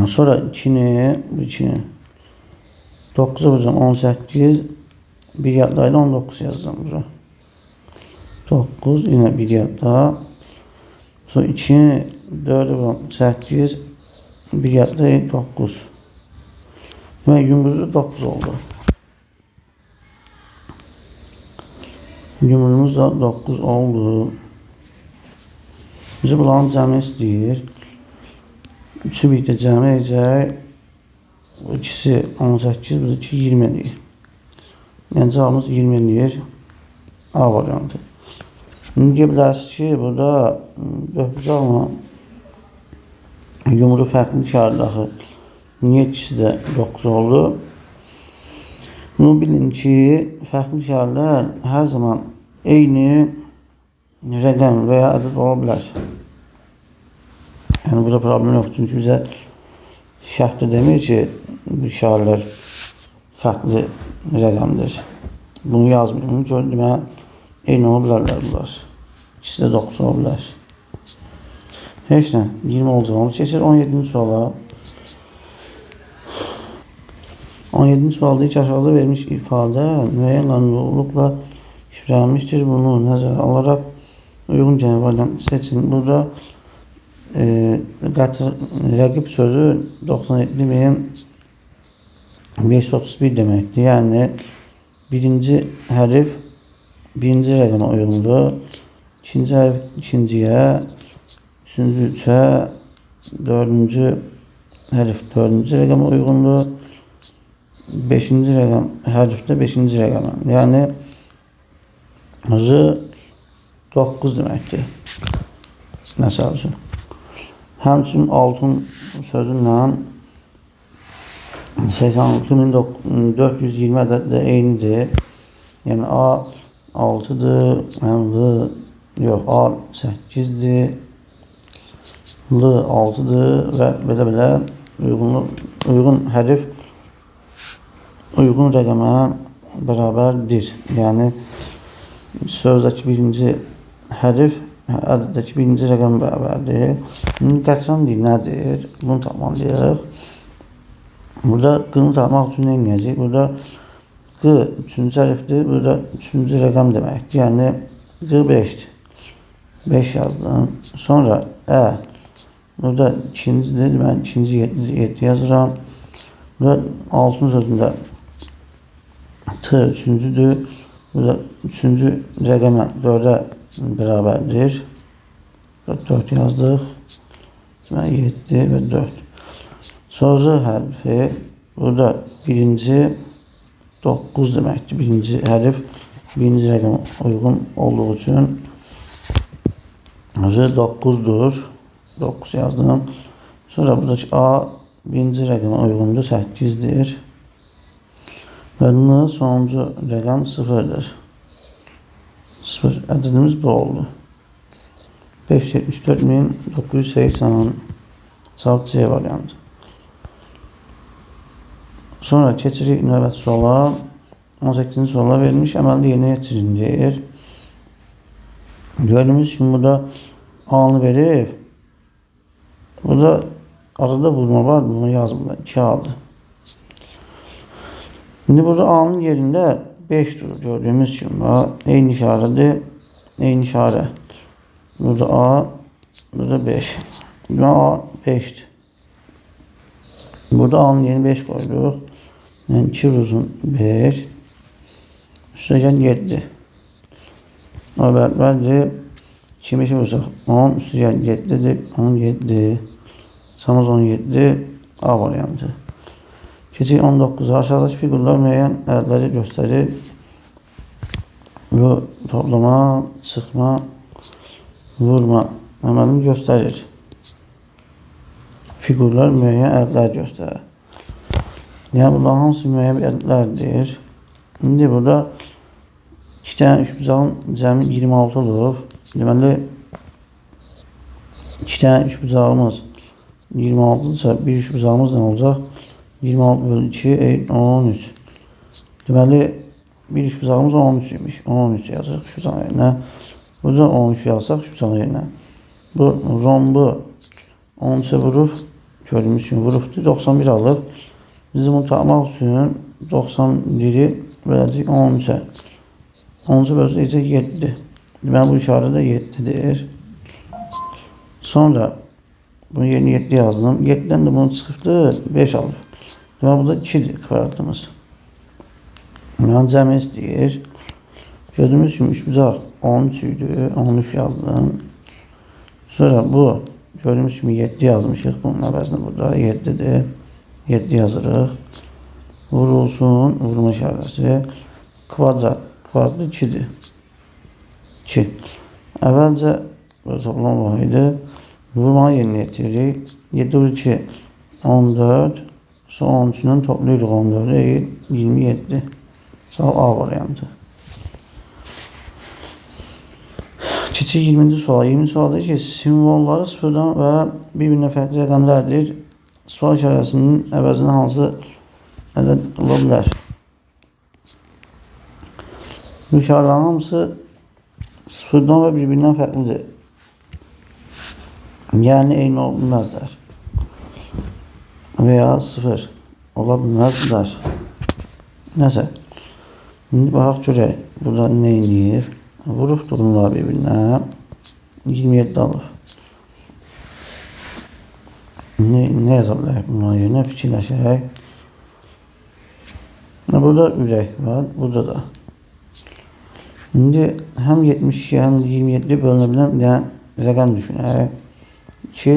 Sonra 2'ni 9'a vuracağım 18. Bir yadaydı 19 yazacağım buraya. 9 yine bir yadda. Sonra 2'ni 4'e vuruyorum 8. Bir yadaydı 9. Demek yumruğu 9 oldu. Yumruğumuz da 9 oldu. Bizi bulanın cəmi istəyir. 3'ü birlikdə cəmi edəcək. Bu ikisi 18, bu da 2 20 deyir. Yəni cavabımız 20 deyir. A variantı. İndi deyə bilərsiniz ki, burada 4 bucaqla yumru fərqli işarədir axı. Niyə ikisi də 9 oldu? Bunu bilin ki, fərqli işarələr hər zaman eyni rəqəm və ya ədəd ola bilər. Yəni burada problem yox. Çünki bizə şərtdə demir ki, bu işarələr fərqli rəqəmdir. Bunu yazmıyorum. Gördüğümə eyni ola bilərlər bunlar. İkisi də 9 ola bilər. Heç nə, 20 olacaq. Onu keçir 17-ci suala. 17-ci sualda ilk aşağıda verilmiş ifadə müəyyən qanunluluqla şifrələnmişdir. Bunu nəzərə alaraq uyğun cəvablardan seçin. Burada rəqib sözü 97.531 deməkdir. Yəni birinci hərf birinci rəqəmə uyğundur. İkinci hərf ikinciyə, üçüncü üçə, dördüncü hərf dördüncü rəqəmə uyğundur. Beşinci rəqəm hərf də beşinci rəqəmə. Yəni R 9 deməkdir. Məsəl üçün. Həmçinin altın sözünlə 86.420 ədəd də eynidir. Yəni A 6'dır, yox A 8'dir, L 6'dır və belə uyğun hərf uyğun rəqəmə bərabərdir. Yəni sözdəki birinci hərf ədəddəki birinci rəqəm bərabərdir. İndi qətran deyil, nədir? Bunu tapmalıyıq. Burada Q'nı tapmaq üçün nə edəcəyik? Burada Q üçüncü hərfdir, burada üçüncü rəqəm deməkdir. Yəni Q 5'dir. 5 yazdım. Sonra Ə. Burada ikincidir, mən ikinci 7 yazıram. Burada altın sözündə T üçüncüdür. Burada üçüncü rəqəmə 4'ə bərabərdir. 4 yazdıq. 7 və 4. Sonra hərfi burada birinci 9 deməkdir. Birinci hərf birinci rəqəmə uyğun olduğu üçün R 9'dur. 9 yazdım. Sonra buradakı A birinci rəqəmə uyğundur. 8'dir. Və N sonuncu rəqəm 0'dır. 0 ədədimiz bu oldu. 574.980 cavab C variantı. Sonra keçirik növbəti suala. 18-ci suala verilmiş əməlli yerinə yetirin deyir. Gördüyümüz kimi burada A-nı verib. Burada arada vurma var. Bunu yazmırlar. 2 aldı. Şimdi burada A'nın yerində 5 durur. Gördüğümüz kimi eyni işarədir. Eyni işarə. Burada A, burada 5. Burada A 5'dir. Burada A'nın yerini 5 koyduk. Yani 2 uzun 5. Üstəgən 7. O bərabərdir. 2 5 vursak 10. Üstəgən 7'dir. 17. Samız 17. A variantı. Keçik 19'a. Aşağıdakı figurlar müəyyən ədədləri göstərir. Bu toplama, çıxma, vurma əməlini göstərir. Figurlar müəyyən ədədlər göstərir. Yəni burada hansı müəyyən ədədlərdir? İndi burada 2 dənə üçbucağın cəmi 26 olub. Deməli 2 dənə üçbucağımız 26-dırsa bir üçbucağımız nə olacaq? 26 bölü 2 13. Deməli bir üçbucağımız 13 imiş. 13 yazırıq üçbucağın yerinə. Burada 13 yazsaq üçbucağın yerinə. Bu rombu 13'e vurub, gördüyümüz kimi vurubdur. 91 alıb. Bizim bunu tapmaq üçün 91'i böləcəyik 13'e. 13'e böləcək 7'dir. Deməli bu işarə də 7'dir. Sonra bunu yeni 7 yazdım. 7'dən də bunu çıxıbdır 5 alıb. Deməli burada 2'dir kvadratımız. Yəni cəmi istəyir. Gördüyümüz kimi üçbucaq 13 idi. 13 yazdım. Sonra bu gördüyümüz kimi 7 yazmışıq. Bunun əvəzinə burada 7'dir. 7 yazırıq. Vurulsun. Vurma işarəsi. Kvadrat. Kvadrat 2'dir. 2. Əvvəlcə toplam var idi. Vurmanı yerinə yetiririk. 7 vur 2 14. Sonra 13'dən toplayırıq 14'e 27. Cavab A variantı. Keçik 20-ci suala. 20-ci sualda ki, simvolları sıfırdan və bir-birinə fərqli rəqəmlərdir. Sual işarəsinin əvəzinə hansı ədəd ola bilər? Bu işarələrin hamısı sıfırdan və bir-birindən fərqlidir. Yəni eyni ola bilməzlər. Veya sıfır ola bilməzlər. Nəsə. İndi baxaq görək. Burada nə eləyir? Vurubdur bunlar bir-birinə. 27 alır. Ne yaza bilərik bunların yerinə? Fikirləşək. Burada ürək var. Burada da. İndi həm 72 həm 27 bölünə bilən bir dənə rəqəm düşünək. Ki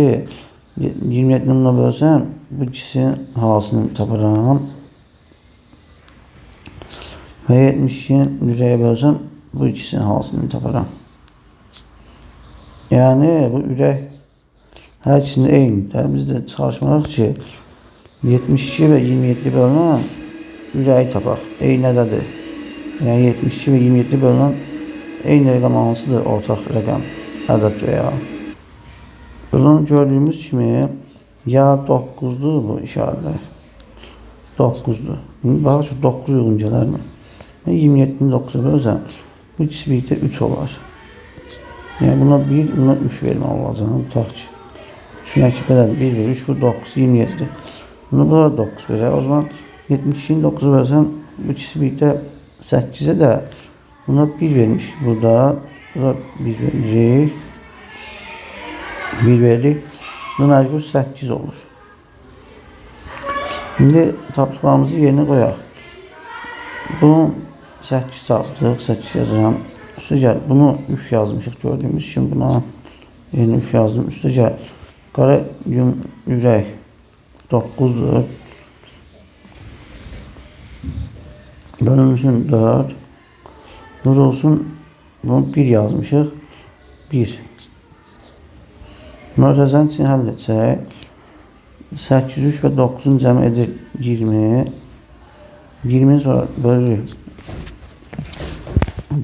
27 bununla bölsəm bu ikisinin halsını taparam. Və 72'nin ürəyə bölsəm bu ikisinin halsını taparam. Yəni bu ürək hər ikisində eynidir. Biz də çalışmalıyıq ki 72 və 27 bölünən ürəyi tapaq. Eynədədir. Yəni 72 və 27 bölünən eyni rəqəm hansıdır? Ortaq rəqəm. Ədəd veya. Buradan gördüyümüz kimi ya 9'dur bu işarələr. 9'dur. Baxaq ki 9 uyğun gələrmi? 27'nin 9'a bölsəm bu ikisi birlikdə 3 olar. Yəni buna 1, buna 3 vermək olacaq. Tutaq ki. Düşünək ki, qədər 1, 1, 3, bu 9, 27. Bunu burada 9 verək. O zaman 72'nin 9'a bölsəm bu ikisi birlikdə 8'e də buna 1 vermiş. Burada 1 veririk. 1 veririk. Bu məcbur 8 olur. İndi tapdıqlarımızı yerinə qoyaq. Bunu 8 tapdıq. 8 yazıram. Üstə gəl. Bunu 3 yazmışıq gördüyümüz için buna yeni 3 yazdım. Üstə gəl. Qara ürək 9'dur. Bölünmüşün 4. Nur olsun. Bunu 1 yazmışıq. 1. Mötəzən için həll etsək. 8, 3 və 9'un cəmi edir 20. 20'ni sonra bölürük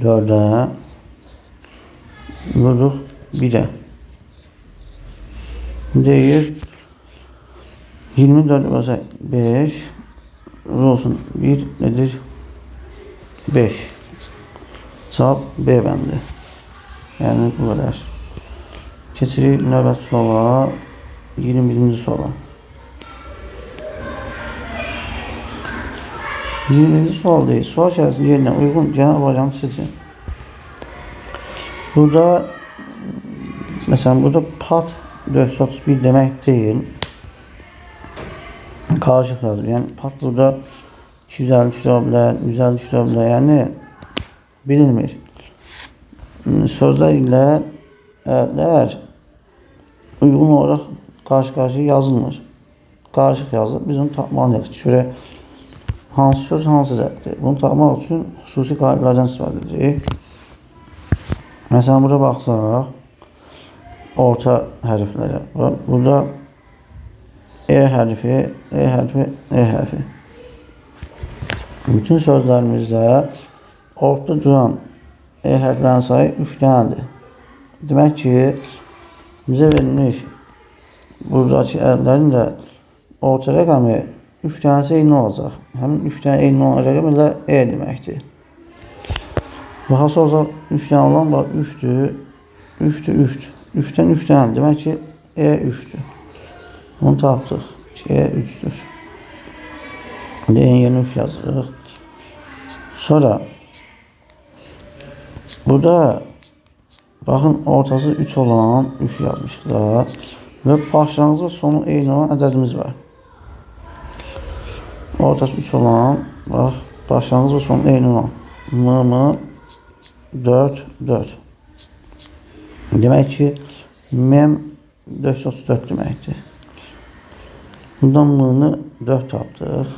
4'e. Vururuq 1'e. Deyir 24 olsa 5 olsun 1 nedir? 5. Cevap B bəndi. Yəni bu qədər. Keçirik növbət sola. 21-ci sola. 20-ci sual deyil. Sual içərisində yerinə uyğun cənab variantı seçin. Burada məsələn burada pat 431 demək deyil. Qarışıq yazılır. Yəni pat burada 253 də ola bilər, 153 də ola bilər. Yəni bilinmir. Sözlər ilə ədədlər uyğun olaraq qarşı-qarşıya yazılmır. Qarışıq yazılır. Biz onu tapmalıyıq ki, görək hansı söz hansı ədəddir. Bunu tapmaq üçün xüsusi qaydalardan istifadə edirik. Məsələn, burada baxsaq, orta hərflərə. Burada E hərfi, E hərfi, E hərfi. Bütün sözlərimizdə ortada duran E hərflərin sayı 3 dənədir. Demək ki, bizə verilmiş buradakı ədədlərin də orta rəqəmi 3 tanesi eyni olacaq. Həmin 3 dənə eyni olan rəqəm ilə E deməkdir. Daha sonra 3 dənə olan var 3'dür. 3'dür, 3'dür. 3'dən 3 dənə. Demək ki, E 3'dür. Onu tapdıq. E 3'dür. Yeni 3 yazırıq. Sonra burada baxın ortası 3 olan 3 yazmışıq da və başlanğıc və sonu eyni olan ədədimiz var. Ortası 3 olan, bax, başlanğıc və sonu eyni olan M 4, 4. Demək ki, mem 434 deməkdir. Bundan M-ni 4 tapdıq.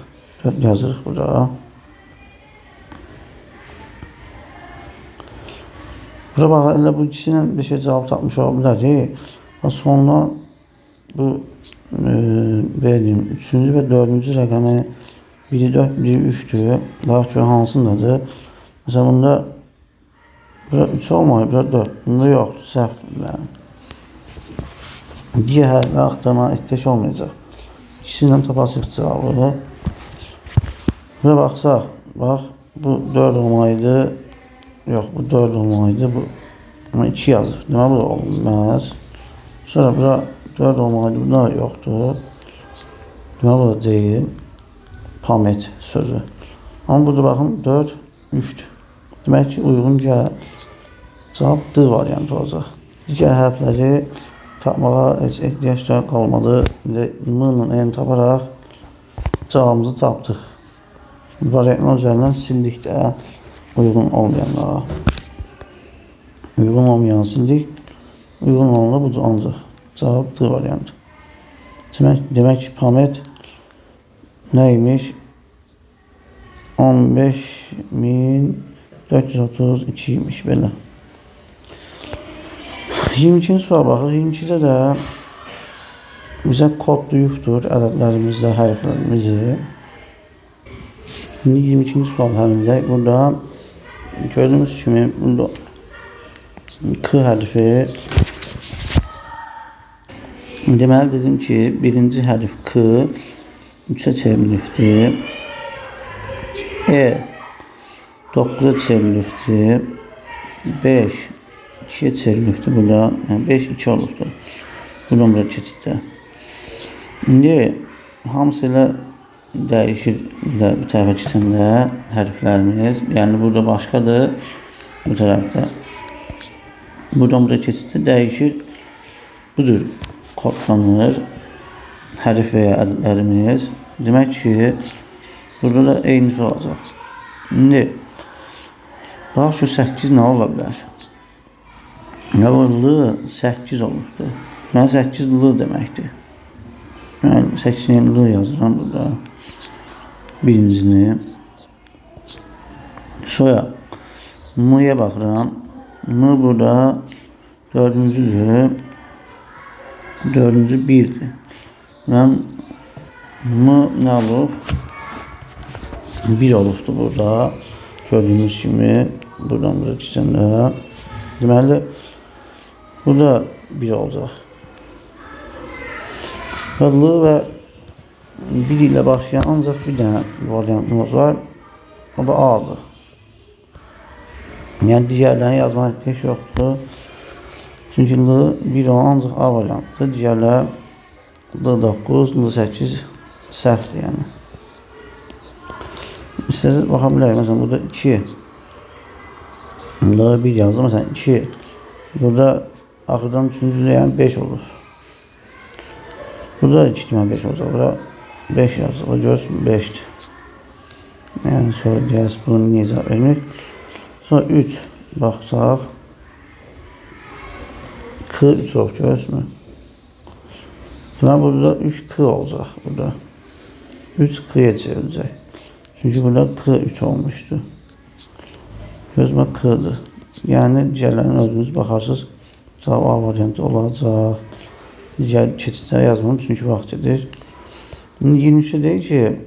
4 yazırıq burada. Bura bax, elə bu ikisinin bir şey cavab tapmış ola bilərik. Və sonra bu verdim 3-cü və 4-cü rəqəmi biri 4, biri 3'dür. Daha çox hansındadır? Məsələn, bunda bura 3 olmayıb, bura 4. Bunda yoxdur, səhvdir. Digər və axtarma ehtiyac olmayacaq. İkisindən tapasıq cavabı. Bura baxsaq, bax, bu 4 olmaydı, Yox, bu 4 olmalıydı. Bu ama 2 yazır. Demək bu da olmaz. Sonra bura 4 olmalıydı. Bu da yoxdur. Demək bu da deyil. Pamet sözü. Amma burada baxın 4, 3'dür. Demək ki, uyğun gəl. Cavab D variantı olacaq. Digər hərfləri tapmağa heç ehtiyac qalmadı. M-la N taparaq cavabımızı tapdıq. Variantlar üzərindən sildik də uyğun olmayanlara. Uyğun olmayanı sildik. Uyğun olanlar budur ancaq. Cavab D variantı. Demək ki, Pamet neymiş? 15.432 imiş belə. 22-ci sual baxır. 22-də də bizə kodlayıbdır ədədlərimizlə hərflərimizi. Şimdi 22-ci sual həllində burada gördüyümüz kimi burada K hərfi deməli dedim ki, birinci hərf K 3'e çevrilibdir. E 9'a çevrilibdir. 5 2'ye çevrilibdir burada. Yəni 5 2 olubdur. Bu nömrə keçiddə. İndi hamısı ilə dəyişir bir tərəfə keçəndə hərflərimiz. Yəni burada başqadır. Bu tərəfdə. Bu nömrə keçiddə dəyişir. Bu cür kodlanır. Hərf və ya ədədlərimiz. Demək ki, burada da eynisi olacaq. İndi daha şu 8 nə ola bilər? Nə var? 8 olubdur. Mən 8 L deməkdir. Mən 8-ni L yazıram burada. Birincini. Sonra M-yə baxıram. M burada dördüncüdür. Dördüncü 1'dir. Mən M nə olub? 1 olubdur burada. Gördüyünüz kimi buradan buraya keçəndə. Deməli burada 1 olacaq. L və 1 ilə başlayan ancaq bir dənə variantımız var. O da A'dır. Yəni digərlərini yazmağa ehtiyac yoxdur. Çünki L 1 olan ancaq A variantıdır. Digərlər L9, L8 səhvdir yəni. İstəsəz baxa bilərik. Məsələn, burada 2. L1 yazdım. Məsələn, 2. Burada axırdan 3-cü yəni 5 olur. Burada 2-5 olacaq. Burada 5 yazıq. O görürsün 5'dir. Yəni, sonra deyəs bunu niyə cavab vermir? Sonra 3 baxsaq. K 3 olub görürsün. Deməli, burada 3K olacaq. Burada 3K'ya çevriləcək. Çünki burada K 3 olmuşdu. Gözümə K'dır. Yəni, digərlərini özünüz baxarsınız. Cavab A variantı olacaq. Digər keçiddə yazmanın çünki vaxt gedir. 23'də deyir ki,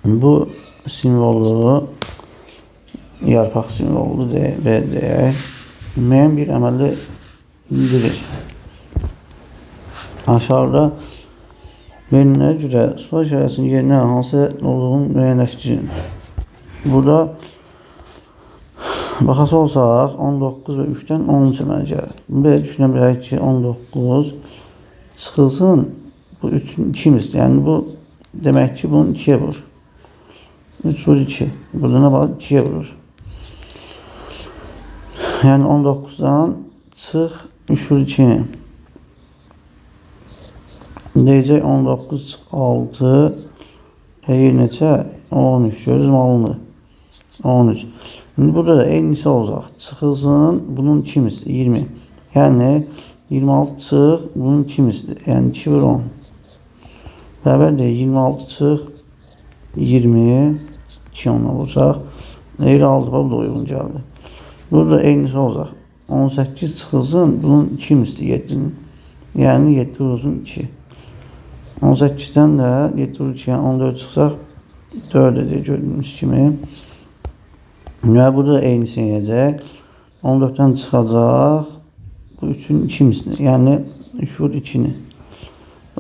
bu simvolu yarpaq simvolu deyək. Müəyyən bir əməlli bildirir. Aşağıda verilənlərə görə sual işarəsinin yerinə hansı olduğunu müəyyənləşdirin. Burada baxası olsaq 19 və 3-dən 13 əmələ gəlir. Belə düşünə bilərik ki, 19 çıxılsın, bu 3'ün 2'mizdir. Yəni bu demək ki, bunun 2'yə vurur. 3 vur 2. Burada nə var? 2'yə vurur. Yəni 19'dan çıx 3 vur 2'ni. Deyəcək 19 çıx 6 yer neçə? 13. Görürüz alınır. 13. Şimdi burada da eynisi olacaq. Çıxılsın bunun 2'mizdir. 20. Yəni 26 çıx bunun 2'mizdir. Yəni 2 vur 10. Bərabər deyil. 26 çıx 20. 2 onunla vursaq. Eğri aldı. Bu da uyğun gəldi. Burada eynisi olacaq. 18 çıxılsın bunun 2'mizdir 7'nin. Yəni 7 vurulsun 2. 18'den də 7 vur 2, yəni 14 çıxsaq 4 edir gördüyünüz kimi. Və burada eynisi yiyəcək. 14'dən çıxacaq. Bu 3'ün 2'misini. Yəni 3 vur 2'ni.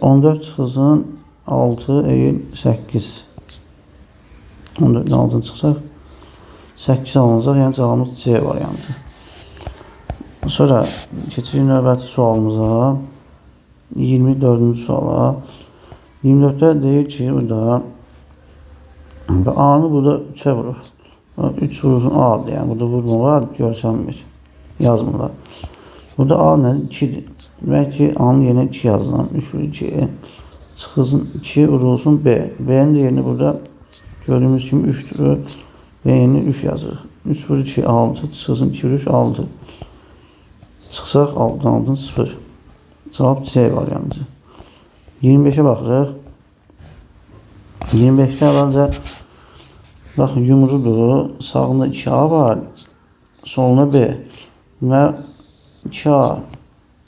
14 çıxılsın 6 eğil 8. 14'dən 6'dan çıxsaq 8 alınacaq. Yəni cavabımız C variantı. Sonra keçirik növbəti sualımıza. 24-cü suala. 24-də deyir ki, burada A-nı burada 3'ə vurur. 3 vurulsun A-dır. Yəni burada vurma var, görsənmir. Yazmırlar. Burada A nədir? 2-dir. Demək ki, A-nın yerinə 2 yazılan. 3 vurur 2. Çıxılsın 2 vurulsun B. B-nin də yerinə burada gördüyümüz kimi 3-dür. B yerinə 3 yazırıq. 3 vurur 2, 6. Çıxılsın 2 vurur 3, 6. Çıxsaq 6-dan 6 0. Cavab C variantı. 25'e baxırıq. 25'də əvvəlcə baxın yumrudur. Sağında 2A var. Soluna B. Və 2A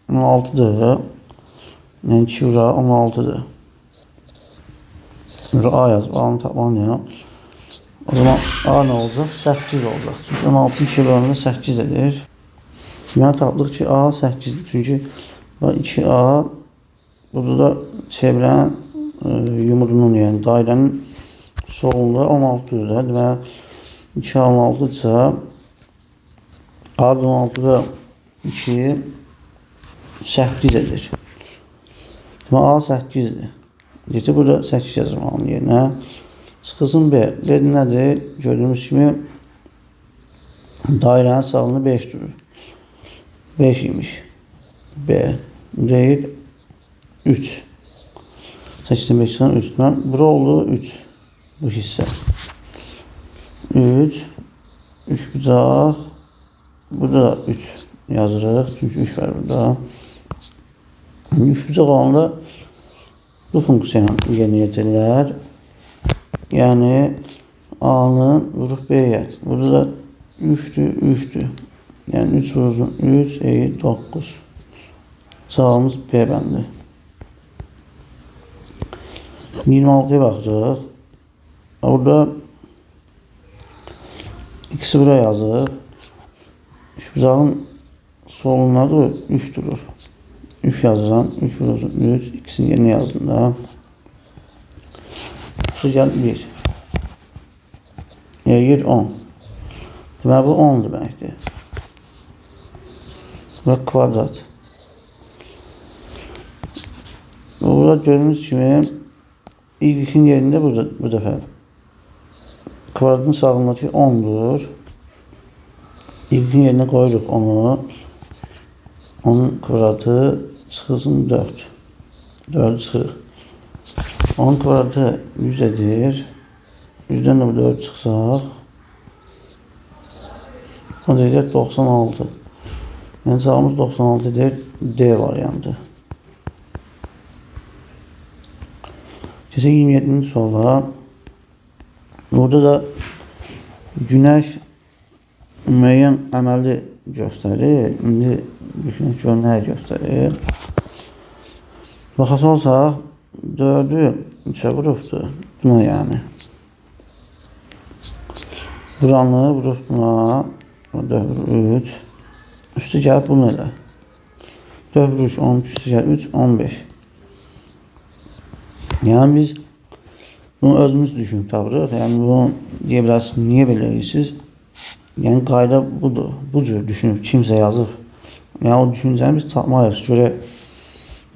16'dır. Yəni 2 vura 16'dır. Burada A yazıb. A'nın tabanı ya. O zaman A nə olacaq? 8 olacaq. Çünki 16 2 bölümdə 8 edir. Yəni tapdıq ki A 8'dir. Çünki 2A burada da çevrən yumrunun, yəni dairənin solunda 16'dır. Deməli 2A 16'dırsa A 16'da 2 8 edir. Deməli A 8'dir. Deyəcək burada 8 yazırım onun yerinə. Çıxılsın B. B nədir? Gördüyümüz kimi dairənin sağında 5 durur. 5 imiş. B deyil 3. 8'den 5 çıxan 3. Bura oldu 3. Bu hissə. 3. 3 bucaq. Burada da 3 yazırıq. Çünki 3 var burada. 3 bucaq olanda bu funksiyanı yerinə yetirirlər. Yəni A'nın vurup B'ye. Burada da 3'tür, 3'tür. Yəni 3 vurulsun 3, 9. Cavabımız B bəndi. 26'ya baxacaq. Orada X'i bura yazır. 3 bucağın solunda da 3 durur. 3 yazıram. 3 vurulsun 3. X'in yerinə yazdığında. Su gəl 1. Yer 10. Deməli bu 10 deməkdir. Və kvadrat. Burada gördüyünüz kimi ilkin yerində bu dəfə kvadratın sağındakı 10'dur. İlkin yerinə qoyuruq onu. Onun kvadratı çıxılsın 4. 4 çıxırıq. Onun kvadratı 100 edir. 100'dən də bu 4 çıxsaq. O deyəcək 96. Yəni cavabımız 96 edir. D variantı. Keçək 27-ci suala. Burada da Günəş müəyyən əməli göstərir. İndi düşünək ki, o nəyi göstərir? Baxası olsaq, 4'ü 3'ə vurubdur. Buna yəni. Buranı vurub buna. 4 vurur 3. Üstü gəlib bunu elə. 4 vuruş 13, üstü gəlib 3, 15. Yəni biz bunu özümüz düşünüb tapırıq. Yəni bunu deyə bilərsiniz, niyə belə edirsiniz? Yəni qayda budur. Bu cür düşünüb kimsə yazıb. Yəni o düşüncəni biz tapmayız. Görə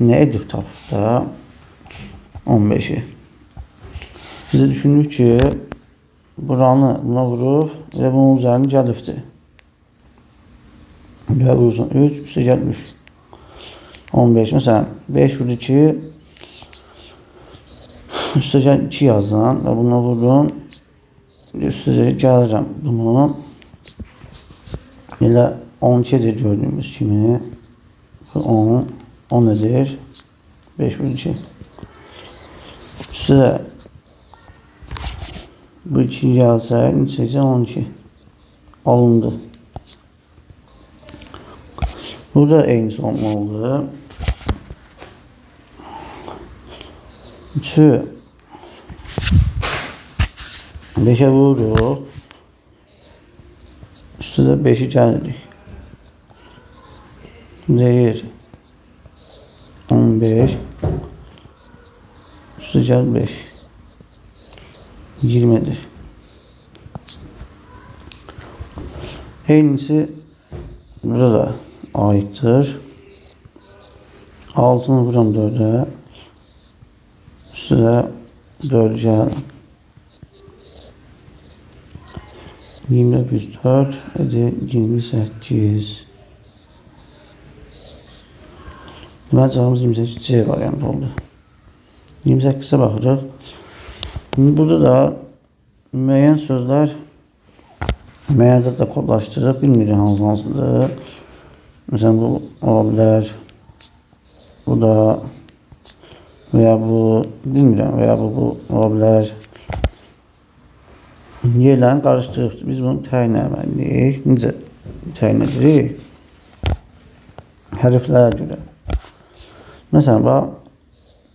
nə edib tapıb da 15'i. Biz də düşündük ki buranı buna vurub və bunun üzərini gəlibdir. Və vurursun 3, üstə gəlmiş 15. Məsələn 5 vurdu 2, üstə gəl 2 yazdan və buna vurdum. Üstə gəlirəm bunu. Elə 12'dir gördüyümüz kimi. 10 edir. 5 vurdu 2. Üstə də bu 2 gəlsə, neçə 12 alındı. Burada eyni olmalıdır. 3'ü 5'e vururuq. Üstə də 5'i gəlirik. Deyir 15. Üstə gəl 5. 20'dir. Eynisi burada da aittir. Altını vuram 4'e. Üstüne 4 gəlin. 24 edir 28. Deməli cavabımız 28C variantı oldu. 28'e baxırıq. Burada da müəyyən sözlər müəyyən də kodlaşdırıb bilmirik hansıdır. Məsələn bu ola bilər. Bu da veya bu bilmirəm veya bu ola bilər. Yerlərini qarışdırıb biz bunu təyin etməliyik. Necə təyin edirik? Hərflərə görə. Məsələn bax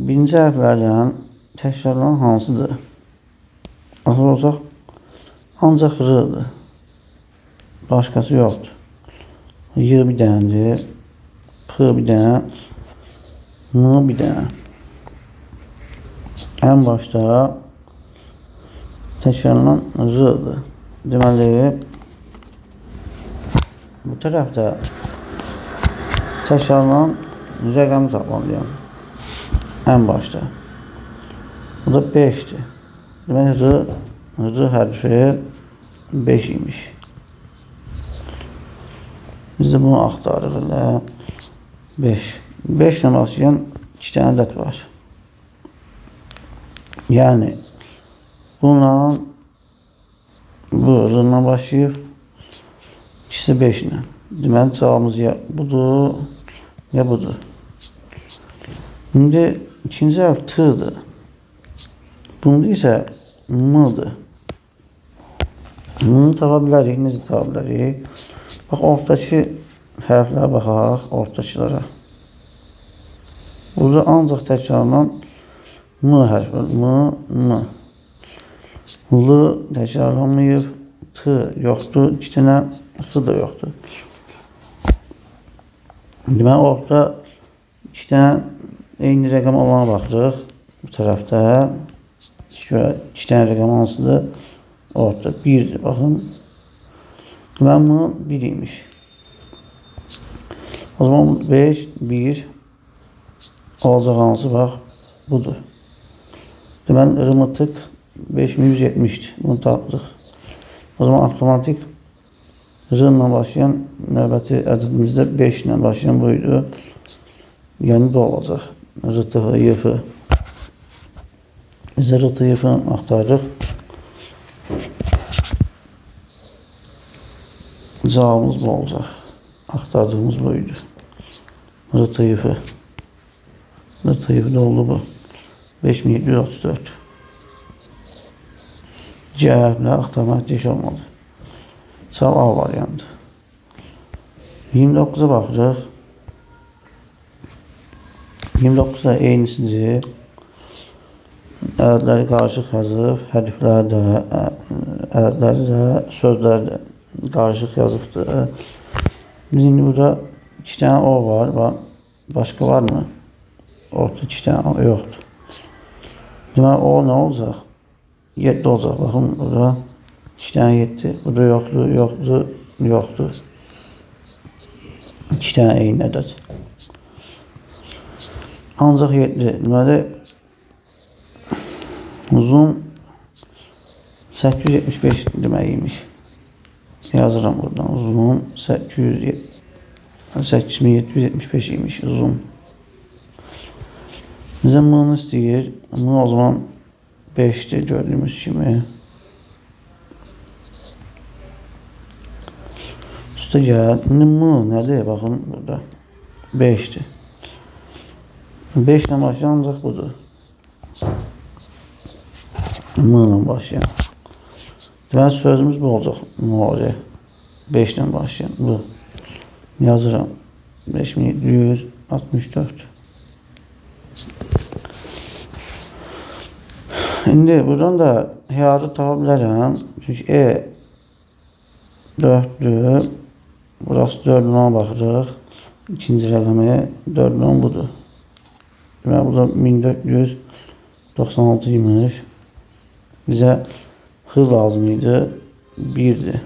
birinci hərflərdən təkrarlanan hansıdır? Axır olsaq ancaq R-dır. Başqası yoxdur. Y bir dənədir. P bir dənə. M bir dənə. Ən başda təkrarlanan R-dır. Deməli bu tərəfdə təkrarlanan rəqəmi tapmalıyam. Ən başda. Bu da 5'dir. Deməli R hərfi 5 imiş. Biz də bunu axtarırıq elə 5. 5 ilə başlayan 2 dənə ədəd var. Yəni bununla bu R-la başlayıb ikisi 5 ilə. Deməli cavabımız ya budur ya budur. İndi ikinci hərf T-dır. Bunda isə M-dır. M-ni tapa bilərik. Necə tapa bilərik? Bax, ortadakı hərflərə baxaq, ortadakılara. Burada ancaq təkrarlanan M hərfi var. M. L təkrarlanmayıb. T yoxdur. 2 dənə S da yoxdur. Deməli, ortada 2 dənə eyni rəqəm olana baxırıq. Bu tərəfdə 2 dənə rəqəm hansıdır? Ortada 1'dir. Baxın. Deməli, M 1 imiş. O zaman 5, 1 olacaq hansı? Bax, budur. Deməli, R-tık 5170'dir. Bunu tapdıq. O zaman avtomatik R-la başlayan növbəti ədədimizdə 5 ilə başlayan buydu. Yəni bu olacaq. R-TF. Biz R-TF-ni axtarırıq. Cavabımız bu olacaq. Axtardığımız buydu. R-TF. R-TF-də oldu bu. 5734. C hərflə axtarmaq deyiş olmadı. Cavab A variantı. 29'a baxırıq. 29'a eynisidir. Ədədləri qarışıq yazıb, hərfləri də, ədədləri də, sözləri də qarışıq yazıbdır. Biz indi burada 2 dənə O var. Başqa var mı? Ortada 2 dənə O yoxdur. Deməli, O nə olacaq? 7 olacaq. Baxın, burada 2 dənə 7. Burada yoxdur, yoxdur, yoxdur. 2 dənə eyni ədəd. Ancaq 7. Deməli, uzun 875 deməkiymiş. Yazıram buradan. Uzun 8775 imiş. Uzun. Bizə M-ni istəyir. M o zaman 5'dir gördüyümüz kimi. Üstə gəl. İndi M nədir? Baxın burada. 5'dir. 5 ilə başlayan ancaq budur. M ilə başlayan. Deməli sözümüz bu olacaq. M 5 ilə başlayan. Bu. Yazıram. 5764. İndi buradan da hiyarı tapa bilərəm. Çünki E 4'dür. Burası 4'dan baxırıq. İkinci rəqəmi 4'dan budur. Deməli burada 1496 imiş. Bizə H lazım idi. 1'dir.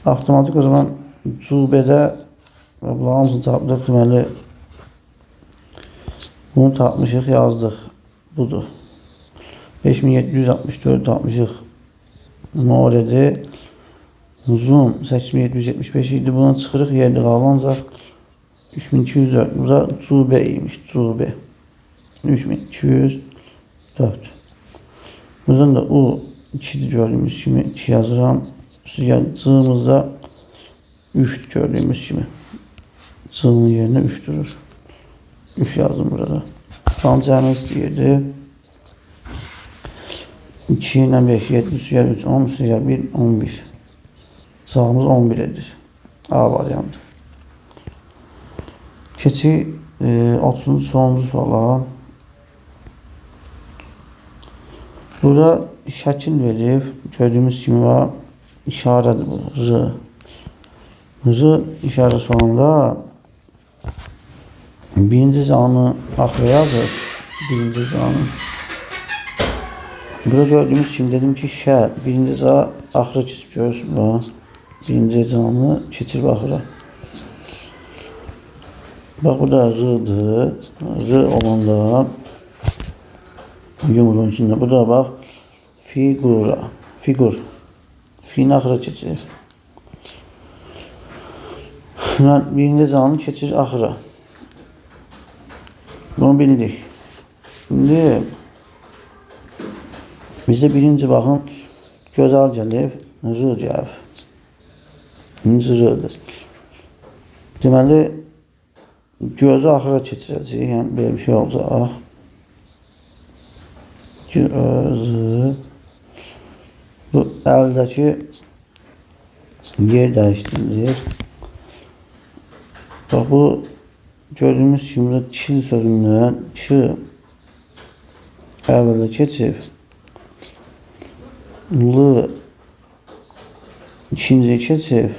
Avtomatik o zaman cubede bu hamısını tapdıq. Deməli bunu tapmışıq, yazdıq. Budur. 5764 tapmışıq. Noredi. Zoom 8775 idi. Buna çıxırıq. Yerdə qaldı ancaq 3204. Bu da cube imiş. Cube. 3204. Buradan da o 2'dir gördüğümüz kimi 2 yazıram. Cığımızda 3 gördüğümüz kimi. Cığın yerine 3 durur. 3 yazdım burada. Tancağını istəyirdi. 2 ilə 5, 7 suya 3, 10 suya 1, 11. Sağımız 11 edir. A variantı. Keçi 30. sonuncu suala. Burada şəkil verib. Gördüyümüz kimi var. İşarədir bu. R. R işarəsi olanda birinci canı axıra yazır. Birinci canı. Burada gördüğümüz kimi dedim ki şə. Birinci canı axıra keçib görürsün. Birinci canı keçir axıra. Bak burada R'dır. R olanda yumruğun içinde. Burada bak figura. Figur. Fi'nin axıra keçir. Birinci canı keçir axıra. Bunu bildik. Şimdi bizde birinci baxın gözəl gəlib. R gəlib. Birinci R'dir. Deməli gözü axıra keçirəcək. Yəni belə bir şey olacaq. Gözü. Bu əldəki yer dəyişdirilir. Bax bu gördüyümüz kimi çil sözündən çı əvvələ keçib. L ikinciyə keçib.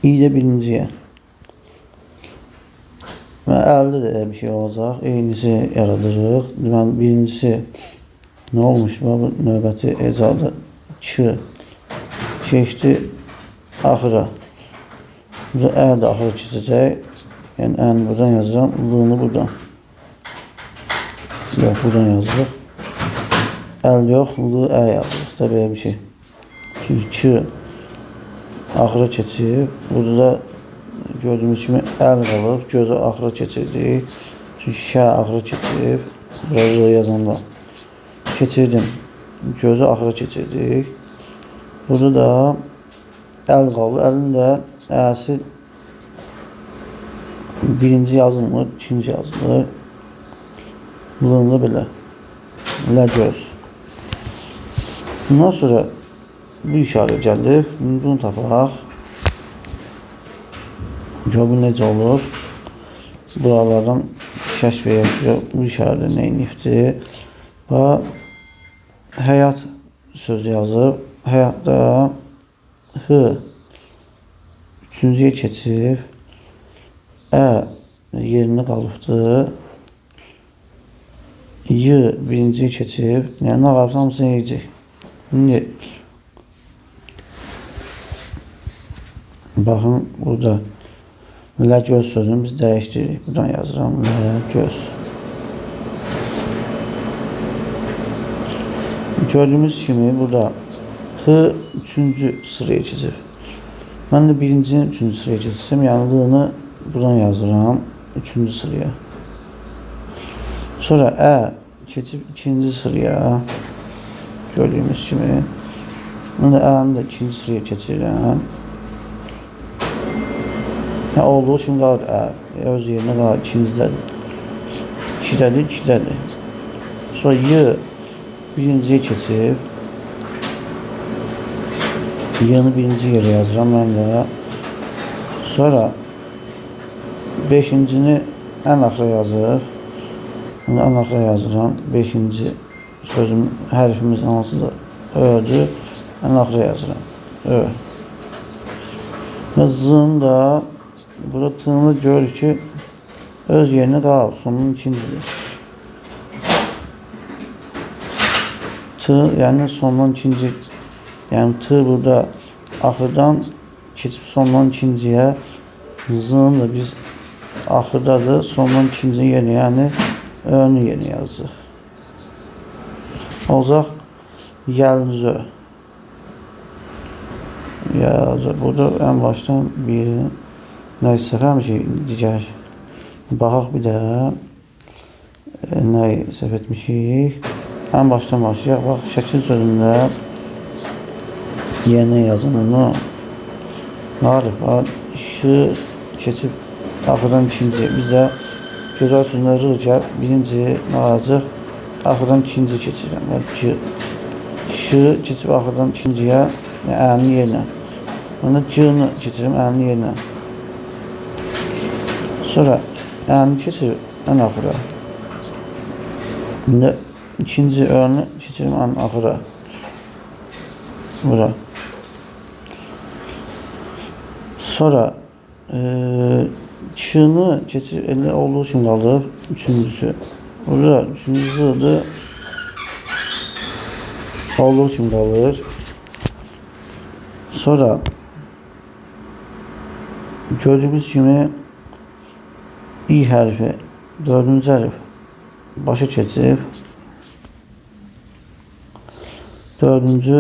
İ də birinciyə. Və əldə də bir şey olacaq. Eynisi yaradırıq. Deməli birincisi nə olmuş? Bu növbəti ecada çı keçdi axıra. Burada ə də axıra keçəcək. Yəni əni buradan yazıram. L-ni buradan. Yox, buradan yazırıq. Əl yox, L, ə yazırıq da belə bir şey. Çünki çı axıra keçib. Burada da gördüyümüz kimi əl qalıb. Gözü axıra keçirdik. Çünki şə axıra keçib. Burada R yazanda keçirdim. Gözü axıra keçirdik. Burada da əl qaldı. Əlin də əsi birinci yazılmır, ikinci yazılır. Bunun da belə. Lə göz. Bundan sonra bu işarə gəlir. Bunu tapaq. Gör bu necə olur. Buralardan kəşf edək ki, bu işarədə neyinifdir. Və həyat sözü yazıb. Həyatda H üçüncüyə keçib. Ə yerinə qalıbdır. Y birinciyə keçib. Yəni nə qalırsa hamısını yiyəcək. İndi baxın burada lə göz sözünü biz dəyişdiririk. Buradan yazıram lə göz. Gördüyümüz kimi burada H üçüncü sıraya keçir. Mən də birincinin üçüncü sıraya keçirsəm, yəni L-ni buradan yazıram üçüncü sıraya. Sonra ə keçib ikinci sıraya. Gördüyümüz kimi. Mən də ə-ni də ikinci sıraya keçirirəm. Olduğu kimi qalır ə. Öz yerinə qalır ikincidədir. İkidədir, ikidədir. Sonra Y birinciyə keçib. Y-ni birinci yerə yazıram mən də. Sonra beşincini ən axıra yazır. Ən axıra yazıram. Beşinci sözüm, hərfimiz hansıdır? Ö-dür. Ən axıra yazıram. Ö. Və Z-ın da burada T-ni görür ki öz yerinə qalıb. Sonunun ikincidir. T yəni sondan ikinci Yani tığ burada axırdan keçib sondan ikinciyə, zın da biz axırdadır, sondan ikinci yeni, yani önü yeni yazıq. Olacaq yəlzö. Yazıq. Burada en baştan bir neyse həmişə digər. Baxaq bir də nəyi səhv etmişik. En baştan başlayaq. Bax, şəkil sözündə yeni yazın onu. Arif, şı keçib axırdan ikinci. Bizdə gözəl sözündə rı gəl. Birinci alacaq. Axırdan ikinci keçirəm. C. Şı keçib axırdan ikinciyə. Əlini yerinə. Onda C-ni keçirəm əlini yerinə. Sonra əlini keçirib ən axıra. İndi ikinci önü keçirəm ən axıra. Bura. Sonra Ç-ni keçirib elə olduğu üçün qalıb üçüncüsü. Burada üçüncüsü olduğu üçün qalır. Sonra gördüğümüz kimi İ hərfi, dördüncü hərf başa keçib, dördüncü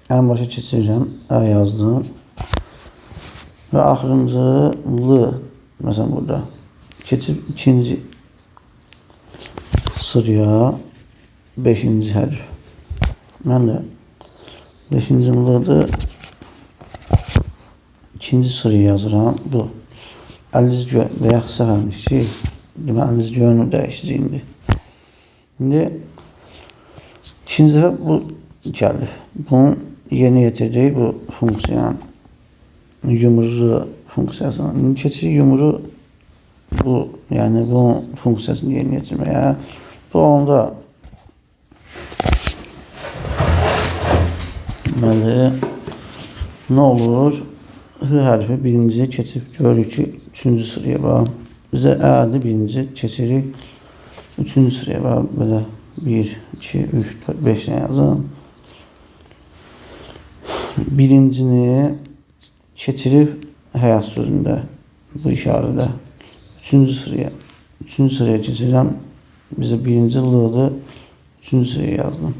en başa keçirəm, ə yazdım və axırıncı L, məsələn burada keçib ikinci sıraya, beşinci hərf. Mən də beşinci L-dır, ikinci sıraya yazıram. Bu əliz gö veya xısa hərmişik. Demək, əliz gönü dəyişəcək indi. İndi ikinci dəfə bu gəlir. Bunu yeni yetirdik bu funksiyanın. Yumru funksiyasına. İndi keçirik yumru bu, yani bu funksiyasını yeni yetirməyə. Bu onda deməli ne olur? H hərfi birinci keçib görürük ki, üçüncü sıraya bax. Bizə ədi birinci keçirik üçüncü sıraya bax. Belə 1, 2, 3, 4, 5 nə yazın. Birincini keçirib həyat sözündə bu işarədə üçüncü sıraya keçirəm. Bizə birinci L-dır, üçüncü sıraya yazdım.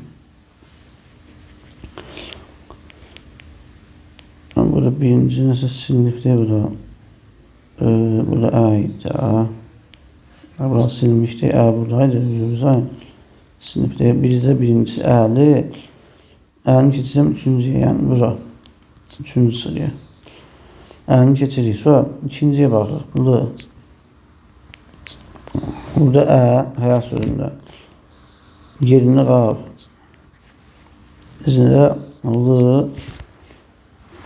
Burada birinci nəsə silinibdir burada. Burada ə idi. Burada silinmişdi. Ə buradaydı. Silinibdir. Bizdə birincisi əli. Əlini keçirsəm üçüncüyə, yəni bura. Üçüncü sıraya. Əlini keçirik. Sonra ikinciyə baxırıq. L. Burada ə, həyat sözündə. Yerini qab. İzində L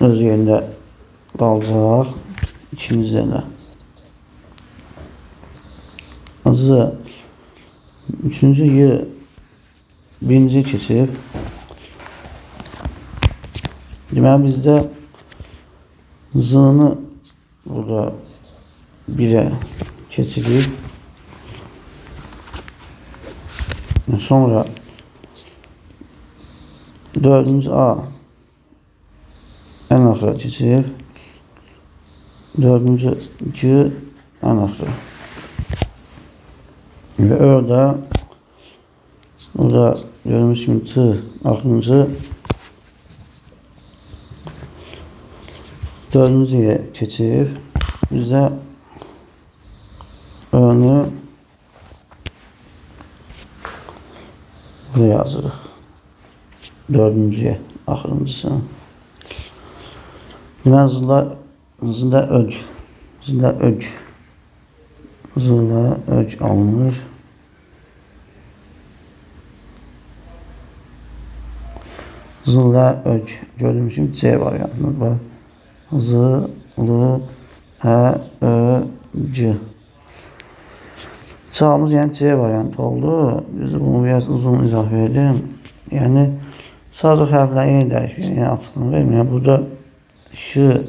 öz yerində qalacaq. İkincide də. Z. Üçüncü Y. Birinci keçib. Deməli bizdə Z-nı burada 1'ə keçirib. Sonra dördüncü A en axıra keçib. Dördüncü C en axıra. Ve orada gördüğümüz kimi T axırıncı dördüncüyə keçib. Bizdə önü buraya yazırıq. Dördüncüyə, axırıncısını. Deməli, zında öc. Zında öc alınır. Zında öc. Gördüğümüz kimi C variantında. Bax. Z, L, Ə, Ö, C. Çağımız yani C variantı oldu. Biz bunu biraz uzun izah verdim. Yani sadəcə hərflərin yeni dəyişir. Yəni açıqlama vermir. Burada Ş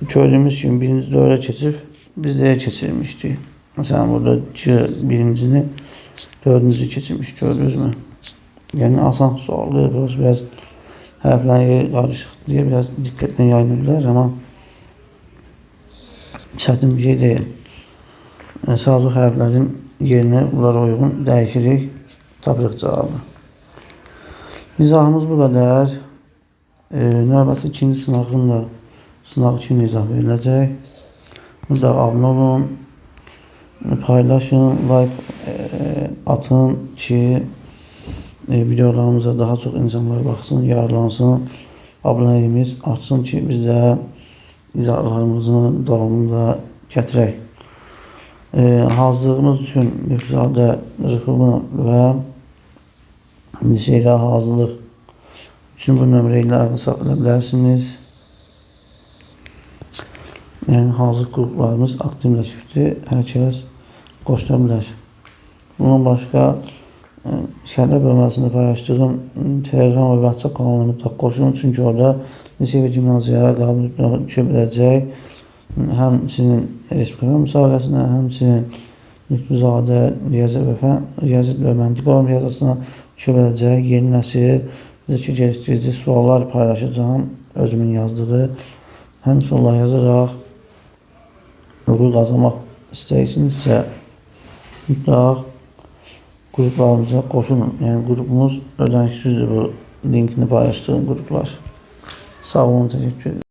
gördüğümüz kimi birinci dövrə keçib biz D'yə keçirmişdik. Mesela burada C birincini dördüncü keçirmiş, gördünüz mü? Yəni asan sualdır, biraz hərflərin yeri qarışıq deyə biraz diqqətlə yayına bilər, amma çətin bir şey deyil. Sadəcə hərflərin yerini bunlara uyğun dəyişirik, tapırıq cavabı. İzahımız bu qədər. Növbəti ikinci sınağın da sınaq üçün izah veriləcək. Mutlaq abunə olun, paylaşın, like atın ki videolarımıza daha çox insanlar baxsın, yararlansın. Abunəliyimiz artsın ki biz də izahlarımızın davamında gətirək. Hazırlığımız üçün Mövzuzadə Rıfımı və liseylə hazırlıq üçün bu nömrə ilə saxlaya bilərsiniz. Yəni hazır qruplarımız aktivləşibdir, hər kəs qoşula bilər. Bundan başqa şərhlər bölməsində paylaşdığım Telegram və WhatsApp kanalına mütləq qoşulun, çünki orada lisey və gimnaziyalara qəbul düşə biləcək. Həm sizin Respublika müsabiqəsinə, həm sizin Mövzuzadə riyaziyyat və məntiq olimpiadasına düşə biləcək yeni nəsil zəki gəlişdirici suallar paylaşacağım, özümün yazdığı. Həm suallar yazaraq uğur qazanmaq istəyirsinizsə mütləq qruplarımıza qoşulun. Yəni qrupumuz ödənişsizdir, bu linkini paylaşdığım qruplar. Sağ olun, təşəkkür ederim.